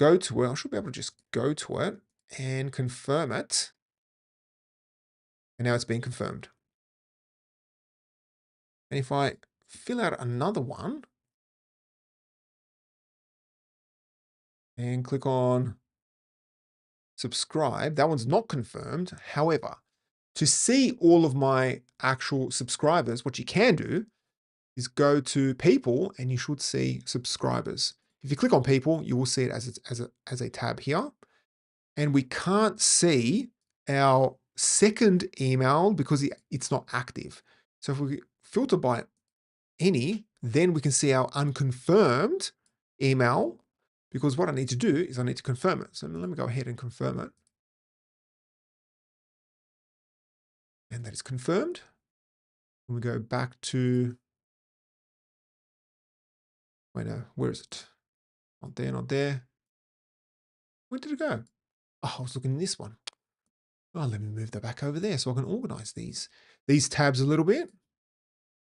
go to it, I should be able to just go to it and confirm it, and now it's been confirmed. And if I fill out another one and click on subscribe, that one's not confirmed. However, to see all of my actual subscribers, what you can do is go to people and you should see subscribers. If you click on people, you will see it as a tab here. And we can't see our second email because it's not active. So if we filter by any, then we can see our unconfirmed email, because what I need to do is I need to confirm it. So let me go ahead and confirm it. And that is confirmed. And we go back to, wait, no, where is it? Not there, not there. Where did it go? Oh, I was looking in this one. Oh, let me move that back over there so I can organize these tabs a little bit.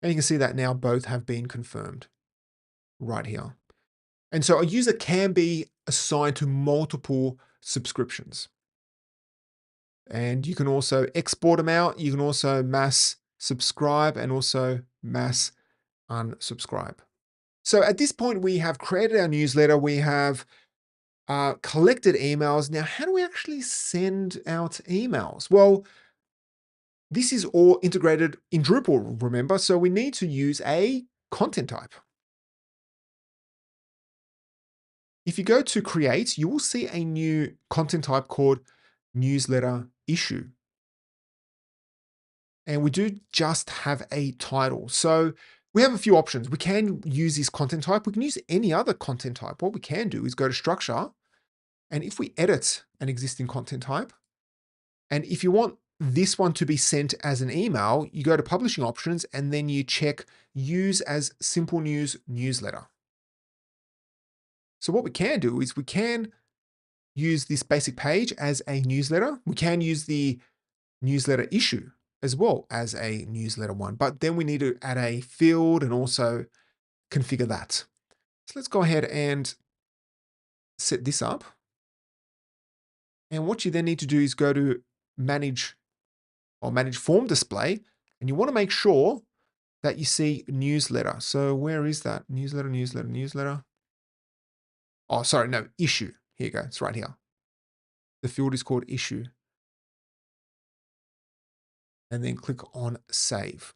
And you can see that now both have been confirmed right here. And so a user can be assigned to multiple subscriptions. And you can also export them out. You can also mass subscribe and also mass unsubscribe. So at this point, we have created our newsletter. We have collected emails. Now, how do we actually send out emails? Well, this is all integrated in Drupal, remember? So we need to use a content type. If you go to create, you will see a new content type called newsletter issue. And we do just have a title. So we have a few options. We can use this content type. We can use any other content type. What we can do is go to structure. And if we edit an existing content type, and if you want this one to be sent as an email, you go to publishing options and then you check use as Simplenews newsletter. So what we can do is we can use this basic page as a newsletter. We can use the newsletter issue as well as a newsletter one, but then we need to add a field and also configure that. So let's go ahead and set this up. And what you then need to do is go to manage form display, and you want to make sure that you see newsletter. So where is that? Newsletter. Oh, sorry, no, issue. Here you go. It's right here. The field is called issue. And then click on save.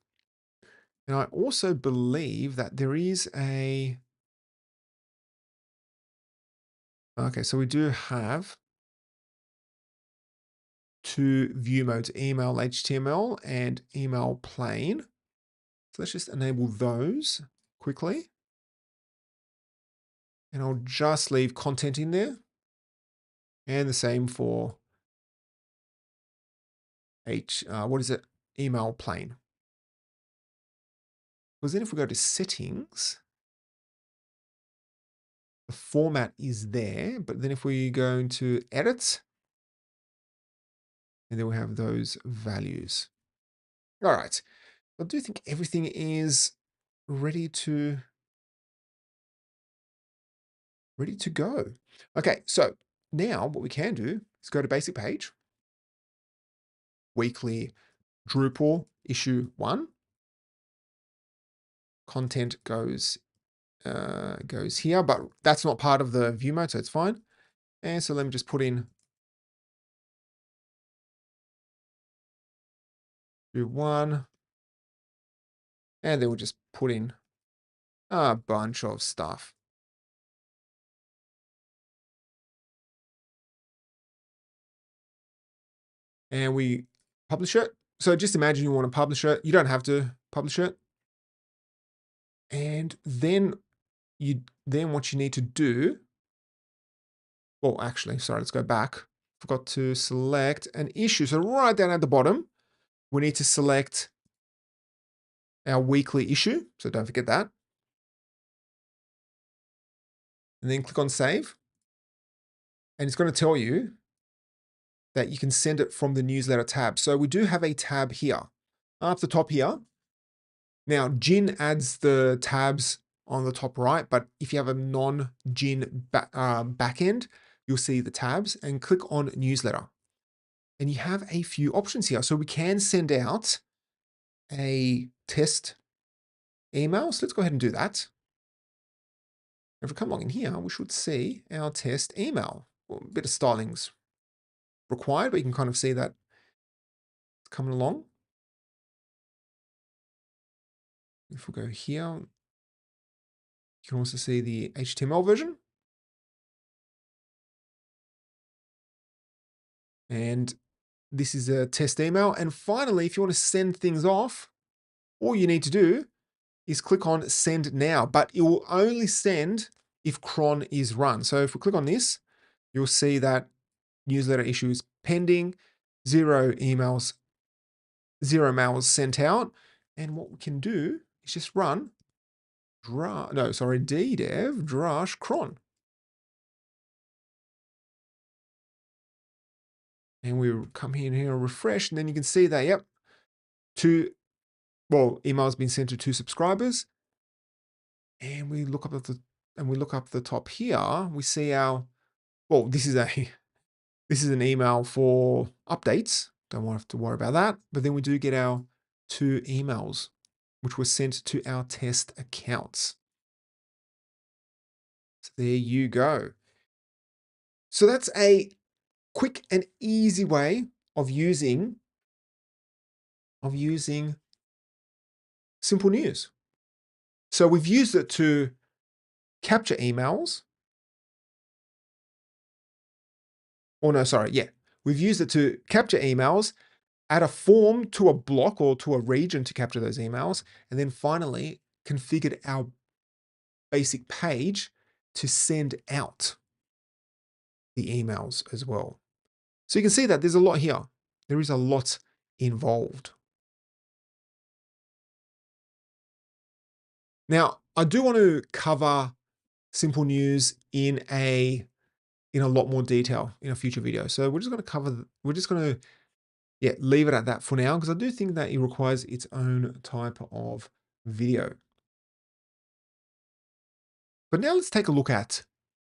And I also believe that there is a, okay, so we do have two view modes, email HTML and email plain. So let's just enable those quickly. And I'll just leave content in there. And the same for email plain. Because then if we go to settings, the format is there, but then if we go into edit, and then we have those values. All right, I do think everything is ready to go. Okay, so now what we can do is go to basic page, weekly Drupal issue 1. Content goes here, but that's not part of the view mode, so it's fine. And so let me just put in issue 1, and then we'll just put in a bunch of stuff. And we publish it. So just imagine you want to publish it. You don't have to publish it. And then what you need to do, well, actually, sorry, let's go back. Forgot to select an issue. So right down at the bottom, we need to select our weekly issue. So don't forget that. And then click on save. And it's going to tell you that you can send it from the newsletter tab. So we do have a tab here up the top here. Now, Gin adds the tabs on the top right, but if you have a non-Gin backend, you'll see the tabs, and click on newsletter. And you have a few options here. So we can send out a test email. So let's go ahead and do that. If we come along in here, we should see our test email. Well, a bit of styling's required, but you can kind of see that it's coming along. If we go here, you can also see the HTML version. And this is a test email. And finally, if you want to send things off, all you need to do is click on send now, but it will only send if cron is run. So if we click on this, you'll see that newsletter issues pending, 0 mails sent out. And what we can do is just run ddev drush cron. And we come here and refresh, and then you can see that, yep, email's been sent to 2 subscribers. And we look up the top here, we see this is an email for updates. Don't have to worry about that. But then we do get our 2 emails, which were sent to our test accounts. So there you go. So that's a quick and easy way of using Simplenews. So we've used it to capture emails. We've used it to capture emails, add a form to a block or to a region to capture those emails, and then finally configured our basic page to send out the emails as well. So you can see that there's a lot here. There is a lot involved. Now, I do want to cover Simplenews in a lot more detail in a future video. So we're just going to leave it at that for now, because I do think that it requires its own type of video. But now let's take a look at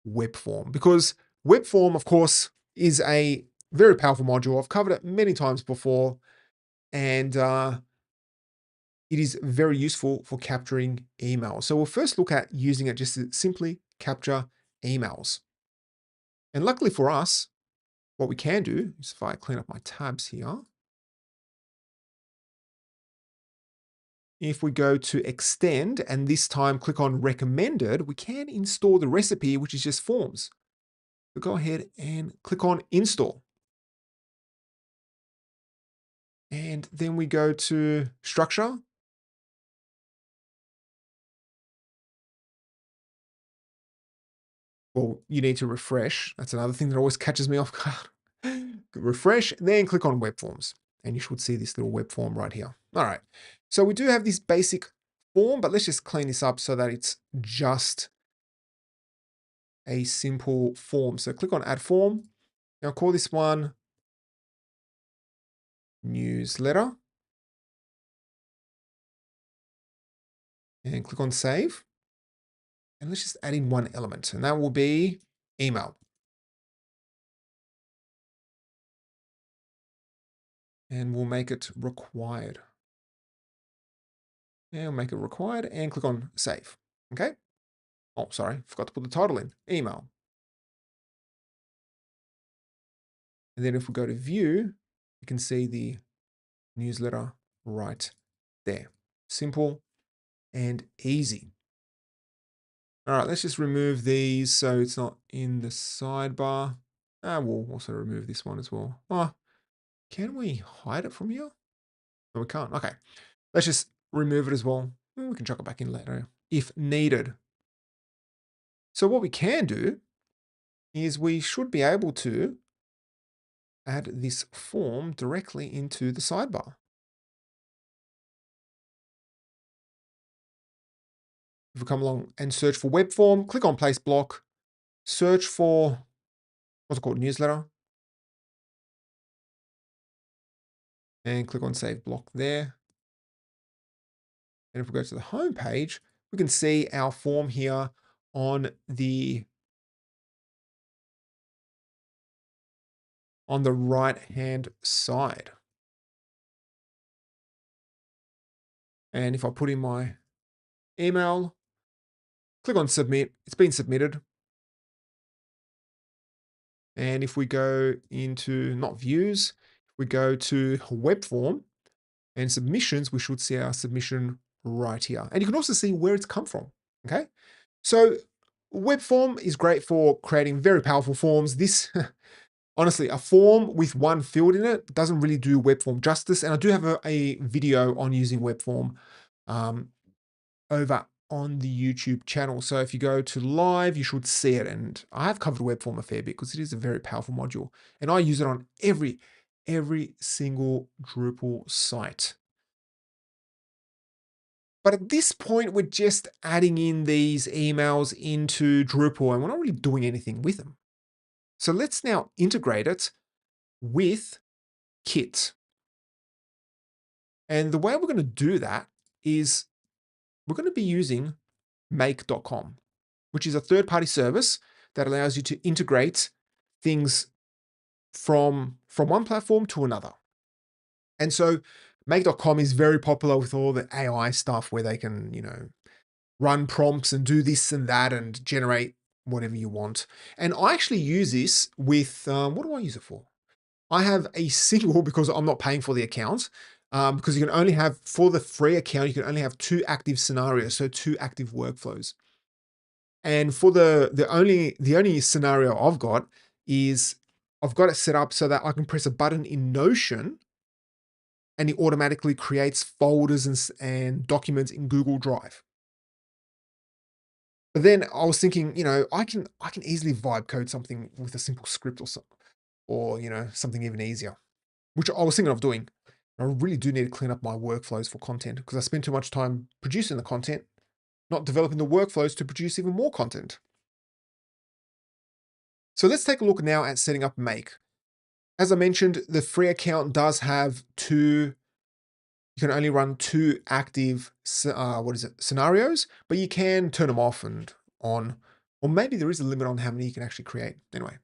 Webform, because Webform, of course, is a very powerful module. I've covered it many times before, and it it is very useful for capturing emails. So we'll first look at using it just to simply capture emails. And luckily for us, what we can do is if I clean up my tabs here, if we go to extend and this time click on recommended, we can install the recipe, which is just forms. So go ahead and click on install. And then we go to structure. Well, you need to refresh. That's another thing that always catches me off guard. Refresh, then click on web forms. And you should see this little web form right here. All right. So we do have this basic form, but let's just clean this up so that it's just a simple form. So click on add form. Now call this one newsletter. And click on save. And let's just add in one element, and that will be email. And we'll make it required. And we'll make it required and click on save. Okay. Oh, sorry, forgot to put the title in, email. And then if we go to view, you can see the newsletter right there. Simple and easy. All right, let's just remove these so it's not in the sidebar. We'll also remove this one as well. Oh, can we hide it from here? No, we can't. Okay, let's just remove it as well. We can chuck it back in later if needed. So what we can do is we should be able to add this form directly into the sidebar. If we come along and search for web form, click on place block, search for, what's it called, newsletter, and click on save block there. And if we go to the home page, we can see our form here on the right-hand side. And if I put in my email, click on submit, it's been submitted. And if we go into not views, we go to web form and submissions, we should see our submission right here. And you can also see where it's come from, okay? So web form is great for creating very powerful forms. This, honestly, a form with one field in it doesn't really do web form justice. And I do have a video on using web form over on the YouTube channel. So if you go to live, you should see it. And I have covered web form a fair bit because it is a very powerful module. And I use it on every single Drupal site. But at this point, we're just adding in these emails into Drupal and we're not really doing anything with them. So let's now integrate it with Kit. And the way we're going to do that is we're going to be using make.com, which is a third-party service that allows you to integrate things from one platform to another. And so make.com is very popular with all the AI stuff where they can, run prompts and do this and that and generate whatever you want. And I actually use this with, what do I use it for? I have a single, because I'm not paying for the account, because you can only have, for the free account, you can only have 2 active scenarios, so 2 active workflows. And for the only scenario I've got is I've got it set up so that I can press a button in Notion and it automatically creates folders and documents in Google Drive. But then I was thinking, I can easily vibe code something with a simple script or something, or something even easier, which I was thinking of doing. I really do need to clean up my workflows for content because I spend too much time producing the content, not developing the workflows to produce even more content. So let's take a look now at setting up Make. As I mentioned, the free account does have you can only run 2 active, scenarios, but you can turn them off and on, or maybe there is a limit on how many you can actually create. Anyway,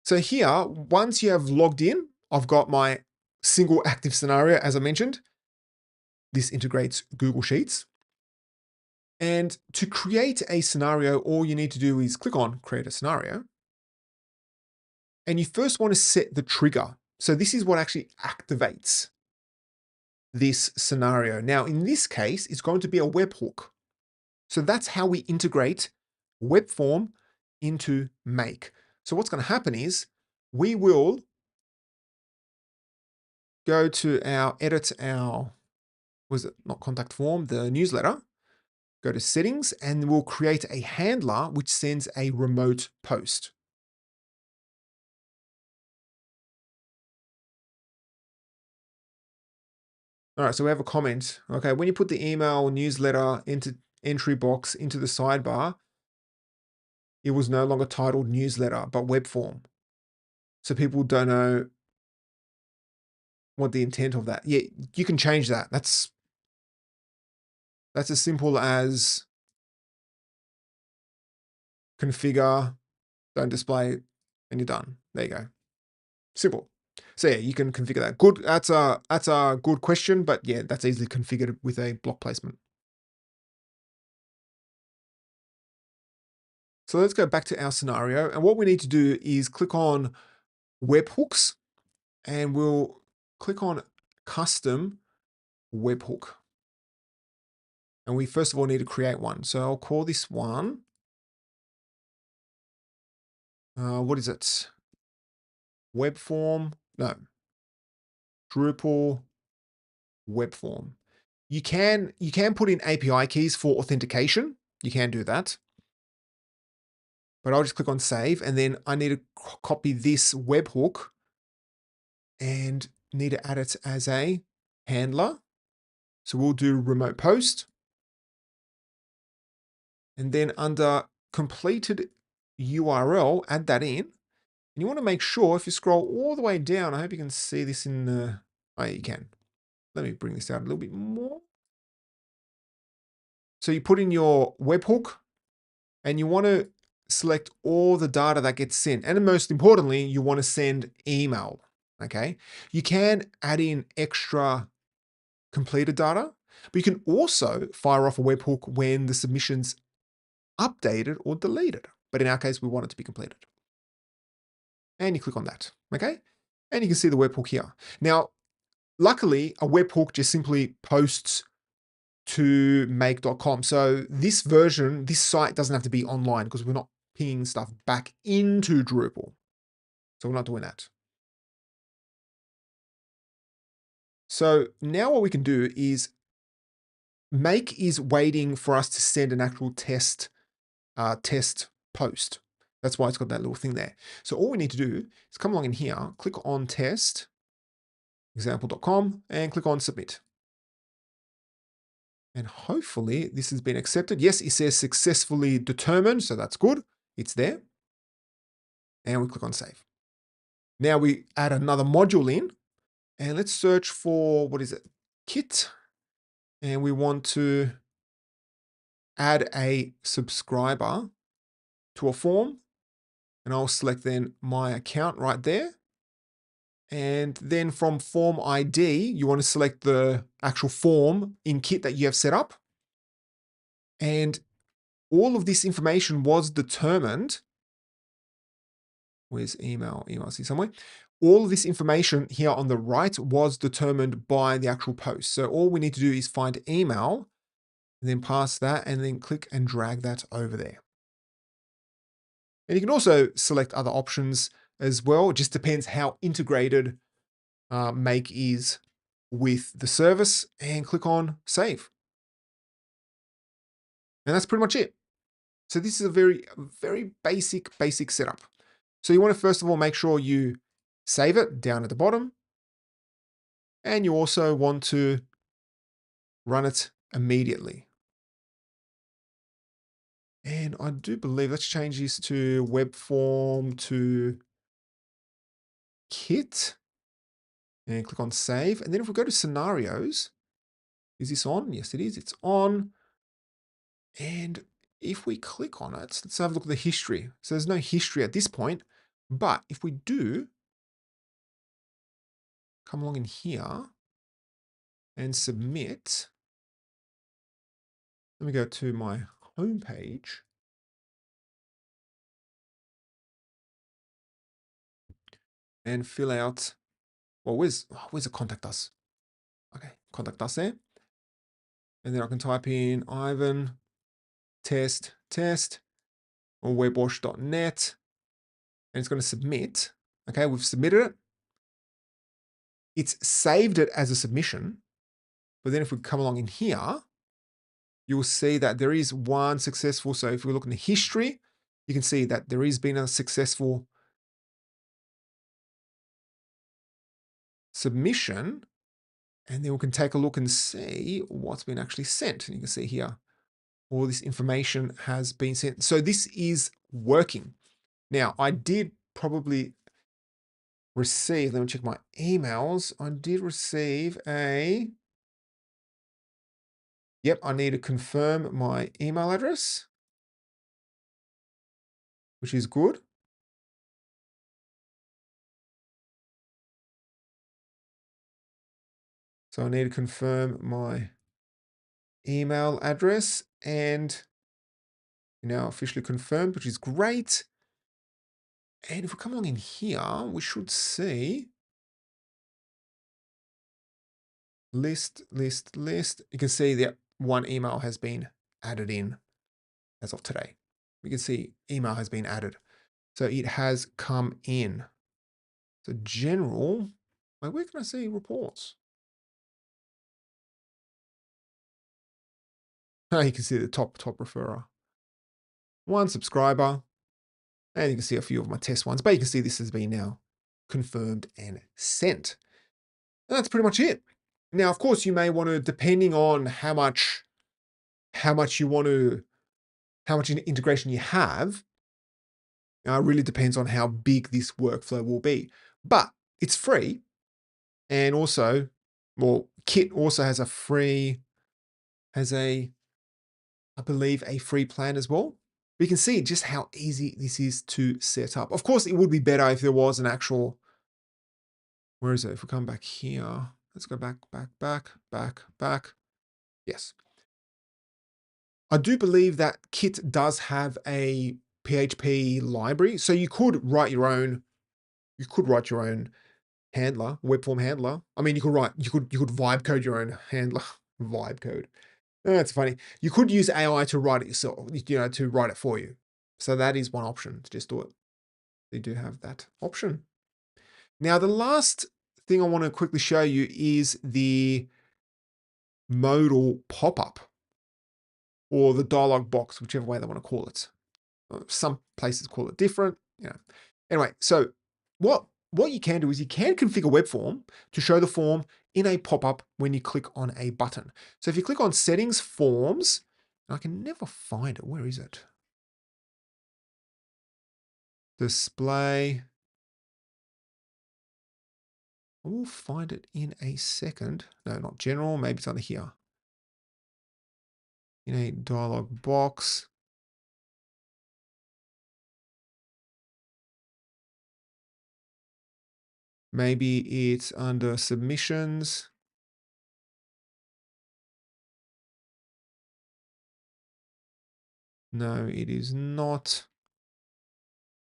so here, once you have logged in, I've got my single active scenario, as I mentioned. this integrates Google Sheets. And to create a scenario, all you need to do is click on create a scenario. And you first want to set the trigger. So this is what actually activates this scenario. Now, in this case, it's going to be a webhook. So that's how we integrate Webform into Make. So what's going to happen is we will go to was it not contact form, the newsletter, go to settings, and we'll create a handler which sends a remote post. All right, so we have a comment. Okay, when you put the email newsletter into entry box into the sidebar, it was no longer titled newsletter, but web form. So people don't know what the intent of that. Yeah, you can change that. That's as simple as configure, don't display, and you're done. There you go. Simple. So yeah, you can configure that. Good. That's a good question, but yeah, that's easily configured with a block placement. So let's go back to our scenario. And what we need to do is click on webhooks, and we'll click on custom webhook. And we first of all need to create one. So I'll call this one, what is it? Webform, no, Drupal Webform. You can put in API keys for authentication. You can do that. But I'll just click on save, and then I need to copy this webhook and need to add it as a handler. So we'll do remote post. And then under completed URL, add that in. And you want to make sure, if you scroll all the way down, I hope you can see this in the, oh, yeah, you can. Let me bring this out a little bit more. So you put in your webhook, and you want to select all the data that gets sent. And most importantly, you want to send email, okay? You can add in extra completed data, but you can also fire off a webhook when the submission's updated or deleted. But in our case, we want it to be completed. And you click on that, okay? And you can see the webhook here. Now, luckily, a webhook just simply posts to make.com. So this version, this site doesn't have to be online because we're not pinging stuff back into Drupal. So we're not doing that. So now what we can do is Make is waiting for us to send an actual test post. That's why it's got that little thing there. So all we need to do is come along in here, click on test, example.com, and click on submit. And hopefully this has been accepted. Yes, it says successfully determined, so that's good. It's there. And we click on save. Now we add another module in, and let's search for, what is it? Kit. And we want to add a subscriber to a form. And I'll select then my account right there. And then from form ID, you want to select the actual form in Kit that you have set up. And all of this information was determined. Where's email? Email, see somewhere. All of this information here on the right was determined by the actual post. So all we need to do is find email, and then pass that, and then click and drag that over there. And you can also select other options as well. It just depends how integrated Make is with the service, and click on save. And that's pretty much it. So this is a very, very basic setup. So you want to first of all make sure you save it down at the bottom. And you also want to run it immediately. And I do believe, let's change this to Webform to Kit. And click on save. And then if we go to scenarios, is this on? Yes, it is. It's on. And if we click on it, let's have a look at the history. So there's no history at this point, but if we do come along in here and submit. Let me go to my home page. And fill out, well, where's the contact us? Okay, contact us there. And then I can type in Ivan test on webwash.net, and it's going to submit. Okay, we've submitted it. It's saved it as a submission. But then if we come along in here, you'll see that there is one successful. So if we look in the history, you can see that there has been a successful submission. And then we can take a look and see what's been actually sent. And you can see here, all this information has been sent. So this is working. Now, I did probably receive, let me check my emails. I did receive a, yep, I need to confirm my email address, which is good. So I need to confirm my email address, and now officially confirmed, which is great. And if we come along in here, we should see list. You can see that one email has been added in as of today. We can see email has been added. So it has come in. So general, where can I see reports? Oh, you can see the top referrer. One subscriber. And you can see a few of my test ones, but you can see this has been now confirmed and sent. And that's pretty much it. Now, of course, you may want to, depending on how much integration you have, really depends on how big this workflow will be. But it's free. And also, well, Kit also has I believe, a free plan as well. We can see just how easy this is to set up. Of course, it would be better if there was an actual, where is it? If we come back here, let's go back. Yes. I do believe that Kit does have a PHP library. So you could write your own, handler, web form handler. I mean, you could vibe code your own handler. Vibe code. Oh, that's funny. You could use AI to write it yourself, to write it for you. So that is one option, to just do it. They do have that option. Now, the last thing I want to quickly show you is the modal pop-up, or the dialog box, whichever way they want to call it. Some places call it different. Anyway, so what you can do is you can configure Webform to show the form in a pop-up when you click on a button. So if you click on Settings, Forms, I can never find it. Where is it? Display. We'll find it in a second. No, not General. Maybe it's under here. In a dialog box. Maybe it's under Submissions. No, it is not.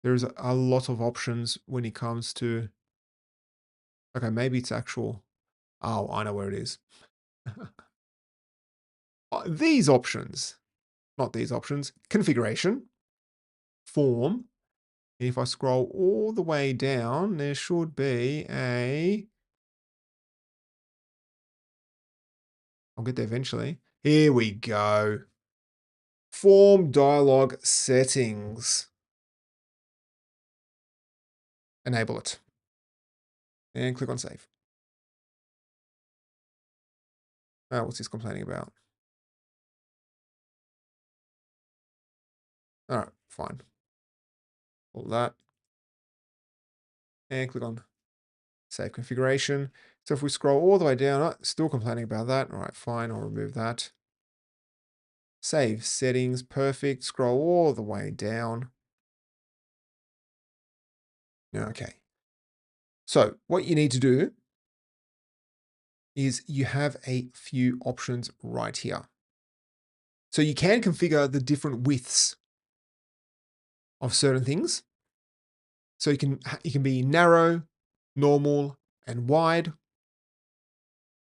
There's a lot of options when it comes to, okay, maybe it's actual, oh, I know where it is. These options, not these options, configuration, form. And if I scroll all the way down, there should be I'll get there eventually. Here we go. Form dialog settings. Enable it. And click on save. Oh, what's this complaining about? All right, fine. All that. And click on save configuration. So if we scroll all the way down, oh, still complaining about that. All right, fine, I'll remove that. Save settings, perfect. Scroll all the way down. Okay. So what you need to do is you have a few options right here. So you can configure the different widths of certain things. So you can be narrow, normal, and wide.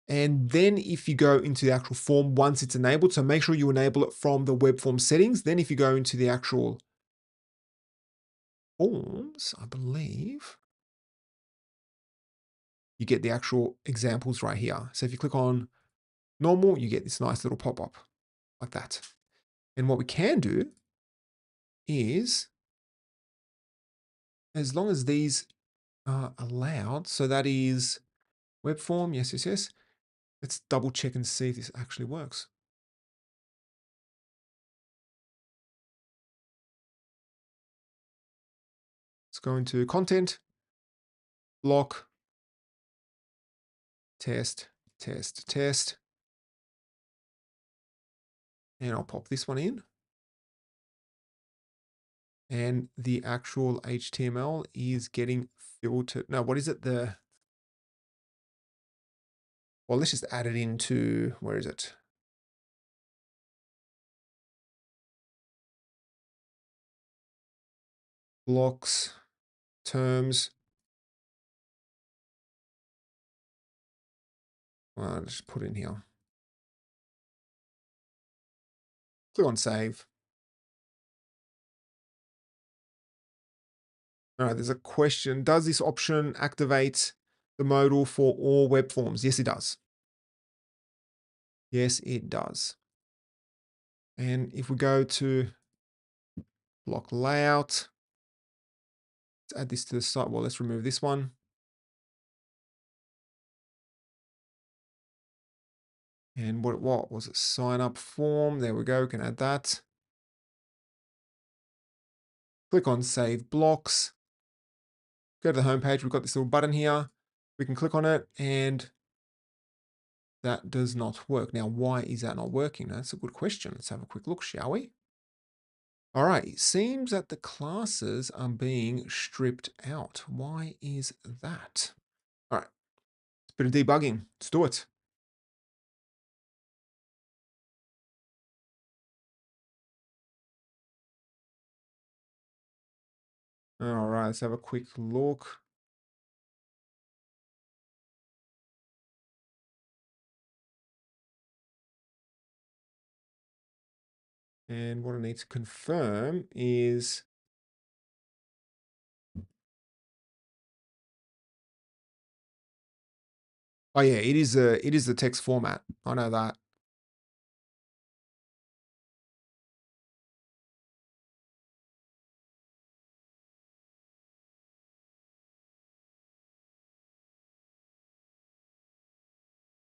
And then if you go into the actual form, once it's enabled, so make sure you enable it from the web form settings. Then if you go into the actual forms, I believe, you get the actual examples right here. So if you click on normal, you get this nice little pop-up like that. And what we can do is, as long as these are allowed, so that is web form, yes, yes, yes. Let's double check and see if this actually works. Let's go into content, block, test, test, test. And I'll pop this one in. And the actual HTML is getting filtered. No, what is it? Well, let's just add it into, where is it? Blocks, terms. Well, I'll just put it in here. Click on save. All right, there's a question. Does this option activate the modal for all web forms? Yes, it does. Yes, it does. And if we go to block layout, let's add this to the site. Well, let's remove this one. And what was it? Sign up form. There we go. We can add that. Click on save blocks. Go to the home page. We've got this little button here. We can click on it and that does not work. Now, why is that not working? That's a good question. Let's have a quick look, shall we? All right, it seems that the classes are being stripped out. Why is that? All right, it's a bit of debugging. Let's do it. All right, let's have a quick look. And what I need to confirm is oh yeah, it is the text format. I know that.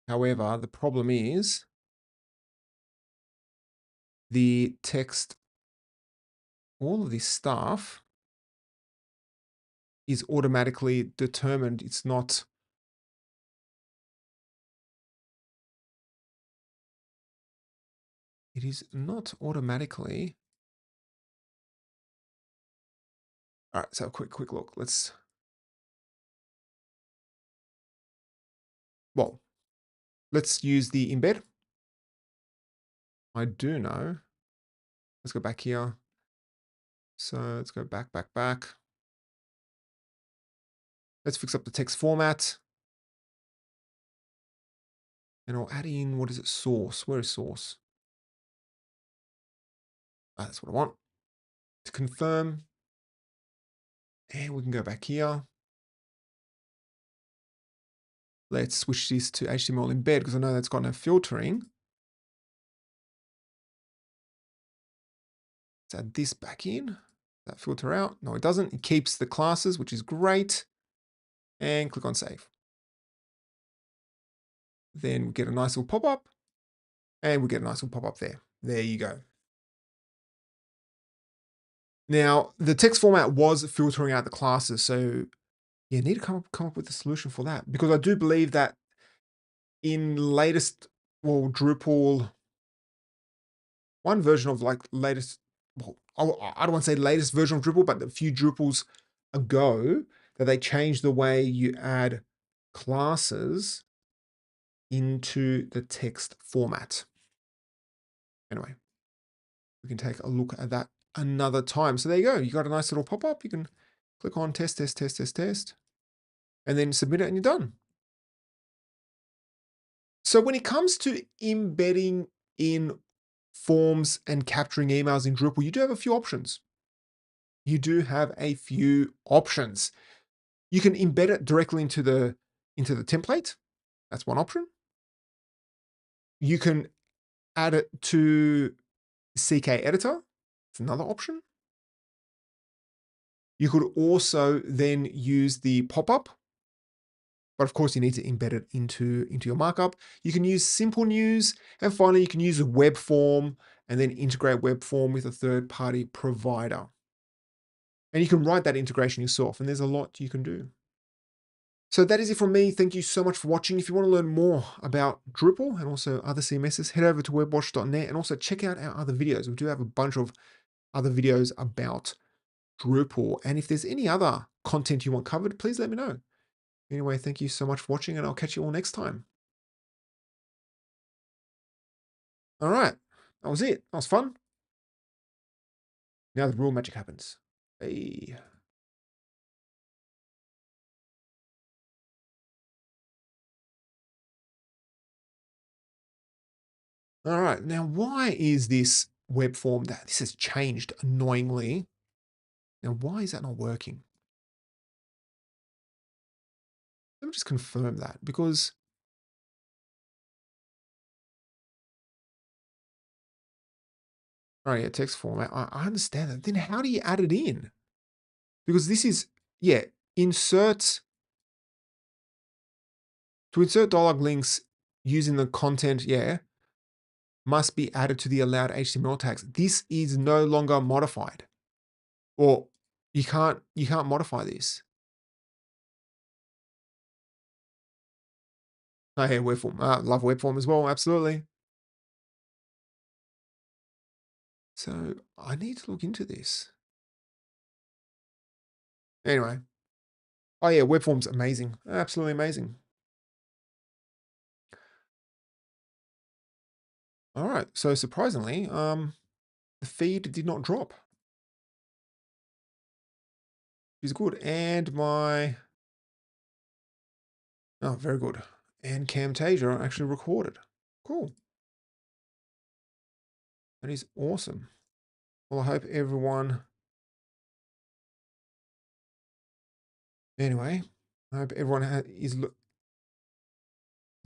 However, the problem is the text, all of this stuff is automatically determined. It's not. It is not automatically. All right, so quick look. Let's use the embed. I do know. Let's go back here. So let's go back. Let's fix up the text format. And I'll add in, what is it, source? Where is source? Ah, that's what I want. To confirm. And we can go back here. Let's switch this to HTML embed because I know that's got no filtering. Let's add this back in. That filter out. No, it doesn't. It keeps the classes, which is great. And click on save. Then we get a nice little pop-up. And we get a nice little pop-up there. There you go. Now, the text format was filtering out the classes. So you need to come up with a solution for that. Because I do believe that in latest, well, Drupal, one version of like latest, well, I don't want to say latest version of Drupal, but a few Drupals ago that they changed the way you add classes into the text format. Anyway, we can take a look at that another time. So there you go. You got a nice little pop-up. You can click on test, test, test, test, test, and then submit it and you're done. So when it comes to embedding in forms and capturing emails in Drupal, you do have a few options. You do have a few options. You can embed it directly into the template. That's one option. You can add it to CK editor. It's another option. You could also then use the pop-up, but of course you need to embed it into your markup. You can use Simplenews, and finally you can use a Webform and then integrate Webform with a third-party provider. And you can write that integration yourself, and there's a lot you can do. So that is it from me. Thank you so much for watching. If you want to learn more about Drupal and also other CMSs, head over to webwatch.net and also check out our other videos. We do have a bunch of other videos about Drupal. And if there's any other content you want covered, please let me know. Anyway, thank you so much for watching, and I'll catch you all next time. All right, that was it. That was fun. Now the real magic happens. Hey. All right, now why is this web form that this has changed annoyingly? Now, why is that not working? Let me just confirm that, because oh yeah, text format. I understand that. Then how do you add it in? Because this is, yeah, insert, to insert dialog links using the content, yeah, must be added to the allowed HTML tags. This is no longer modified. Or you can't modify this. Oh yeah, Webform. Love Webform as well, absolutely. So I need to look into this. Anyway. Oh yeah, Webform's amazing. Absolutely amazing. All right. So surprisingly, the feed did not drop. Which is good. And my, oh, very good. And Camtasia actually recorded. Cool. That is awesome. Well, I hope everyone, anyway, I hope everyone is going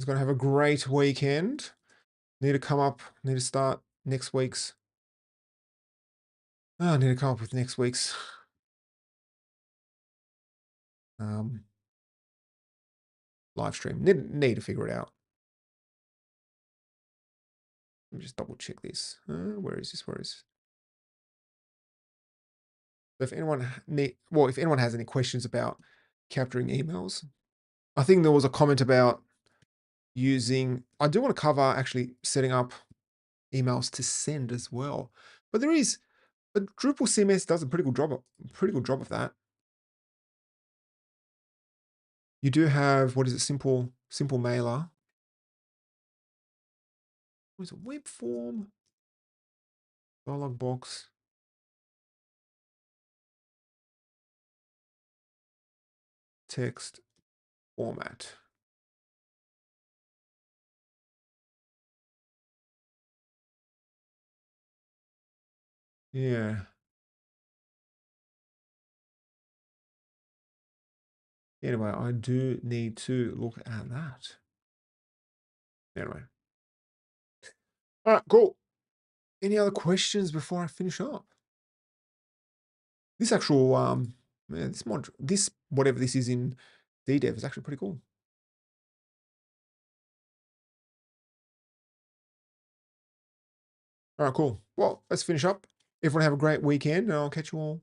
to have a great weekend. Need to start next week's. Oh, I need to come up with next week's live stream. Need to figure it out. Let me just double check this. Where is this? Where is? If anyone if anyone has any questions about capturing emails, I think there was a comment about using. I do want to cover actually setting up emails to send as well, but there is a Drupal CMS does a pretty good job of that. You do have, what is it? Simple mailer. What is it? Web form, dialog box, text format. Yeah. Anyway, I do need to look at that. Anyway. All right, cool. Any other questions before I finish up? This actual, man, this whatever this is in DDev is actually pretty cool. All right, cool. Well, let's finish up. Everyone have a great weekend, and I'll catch you all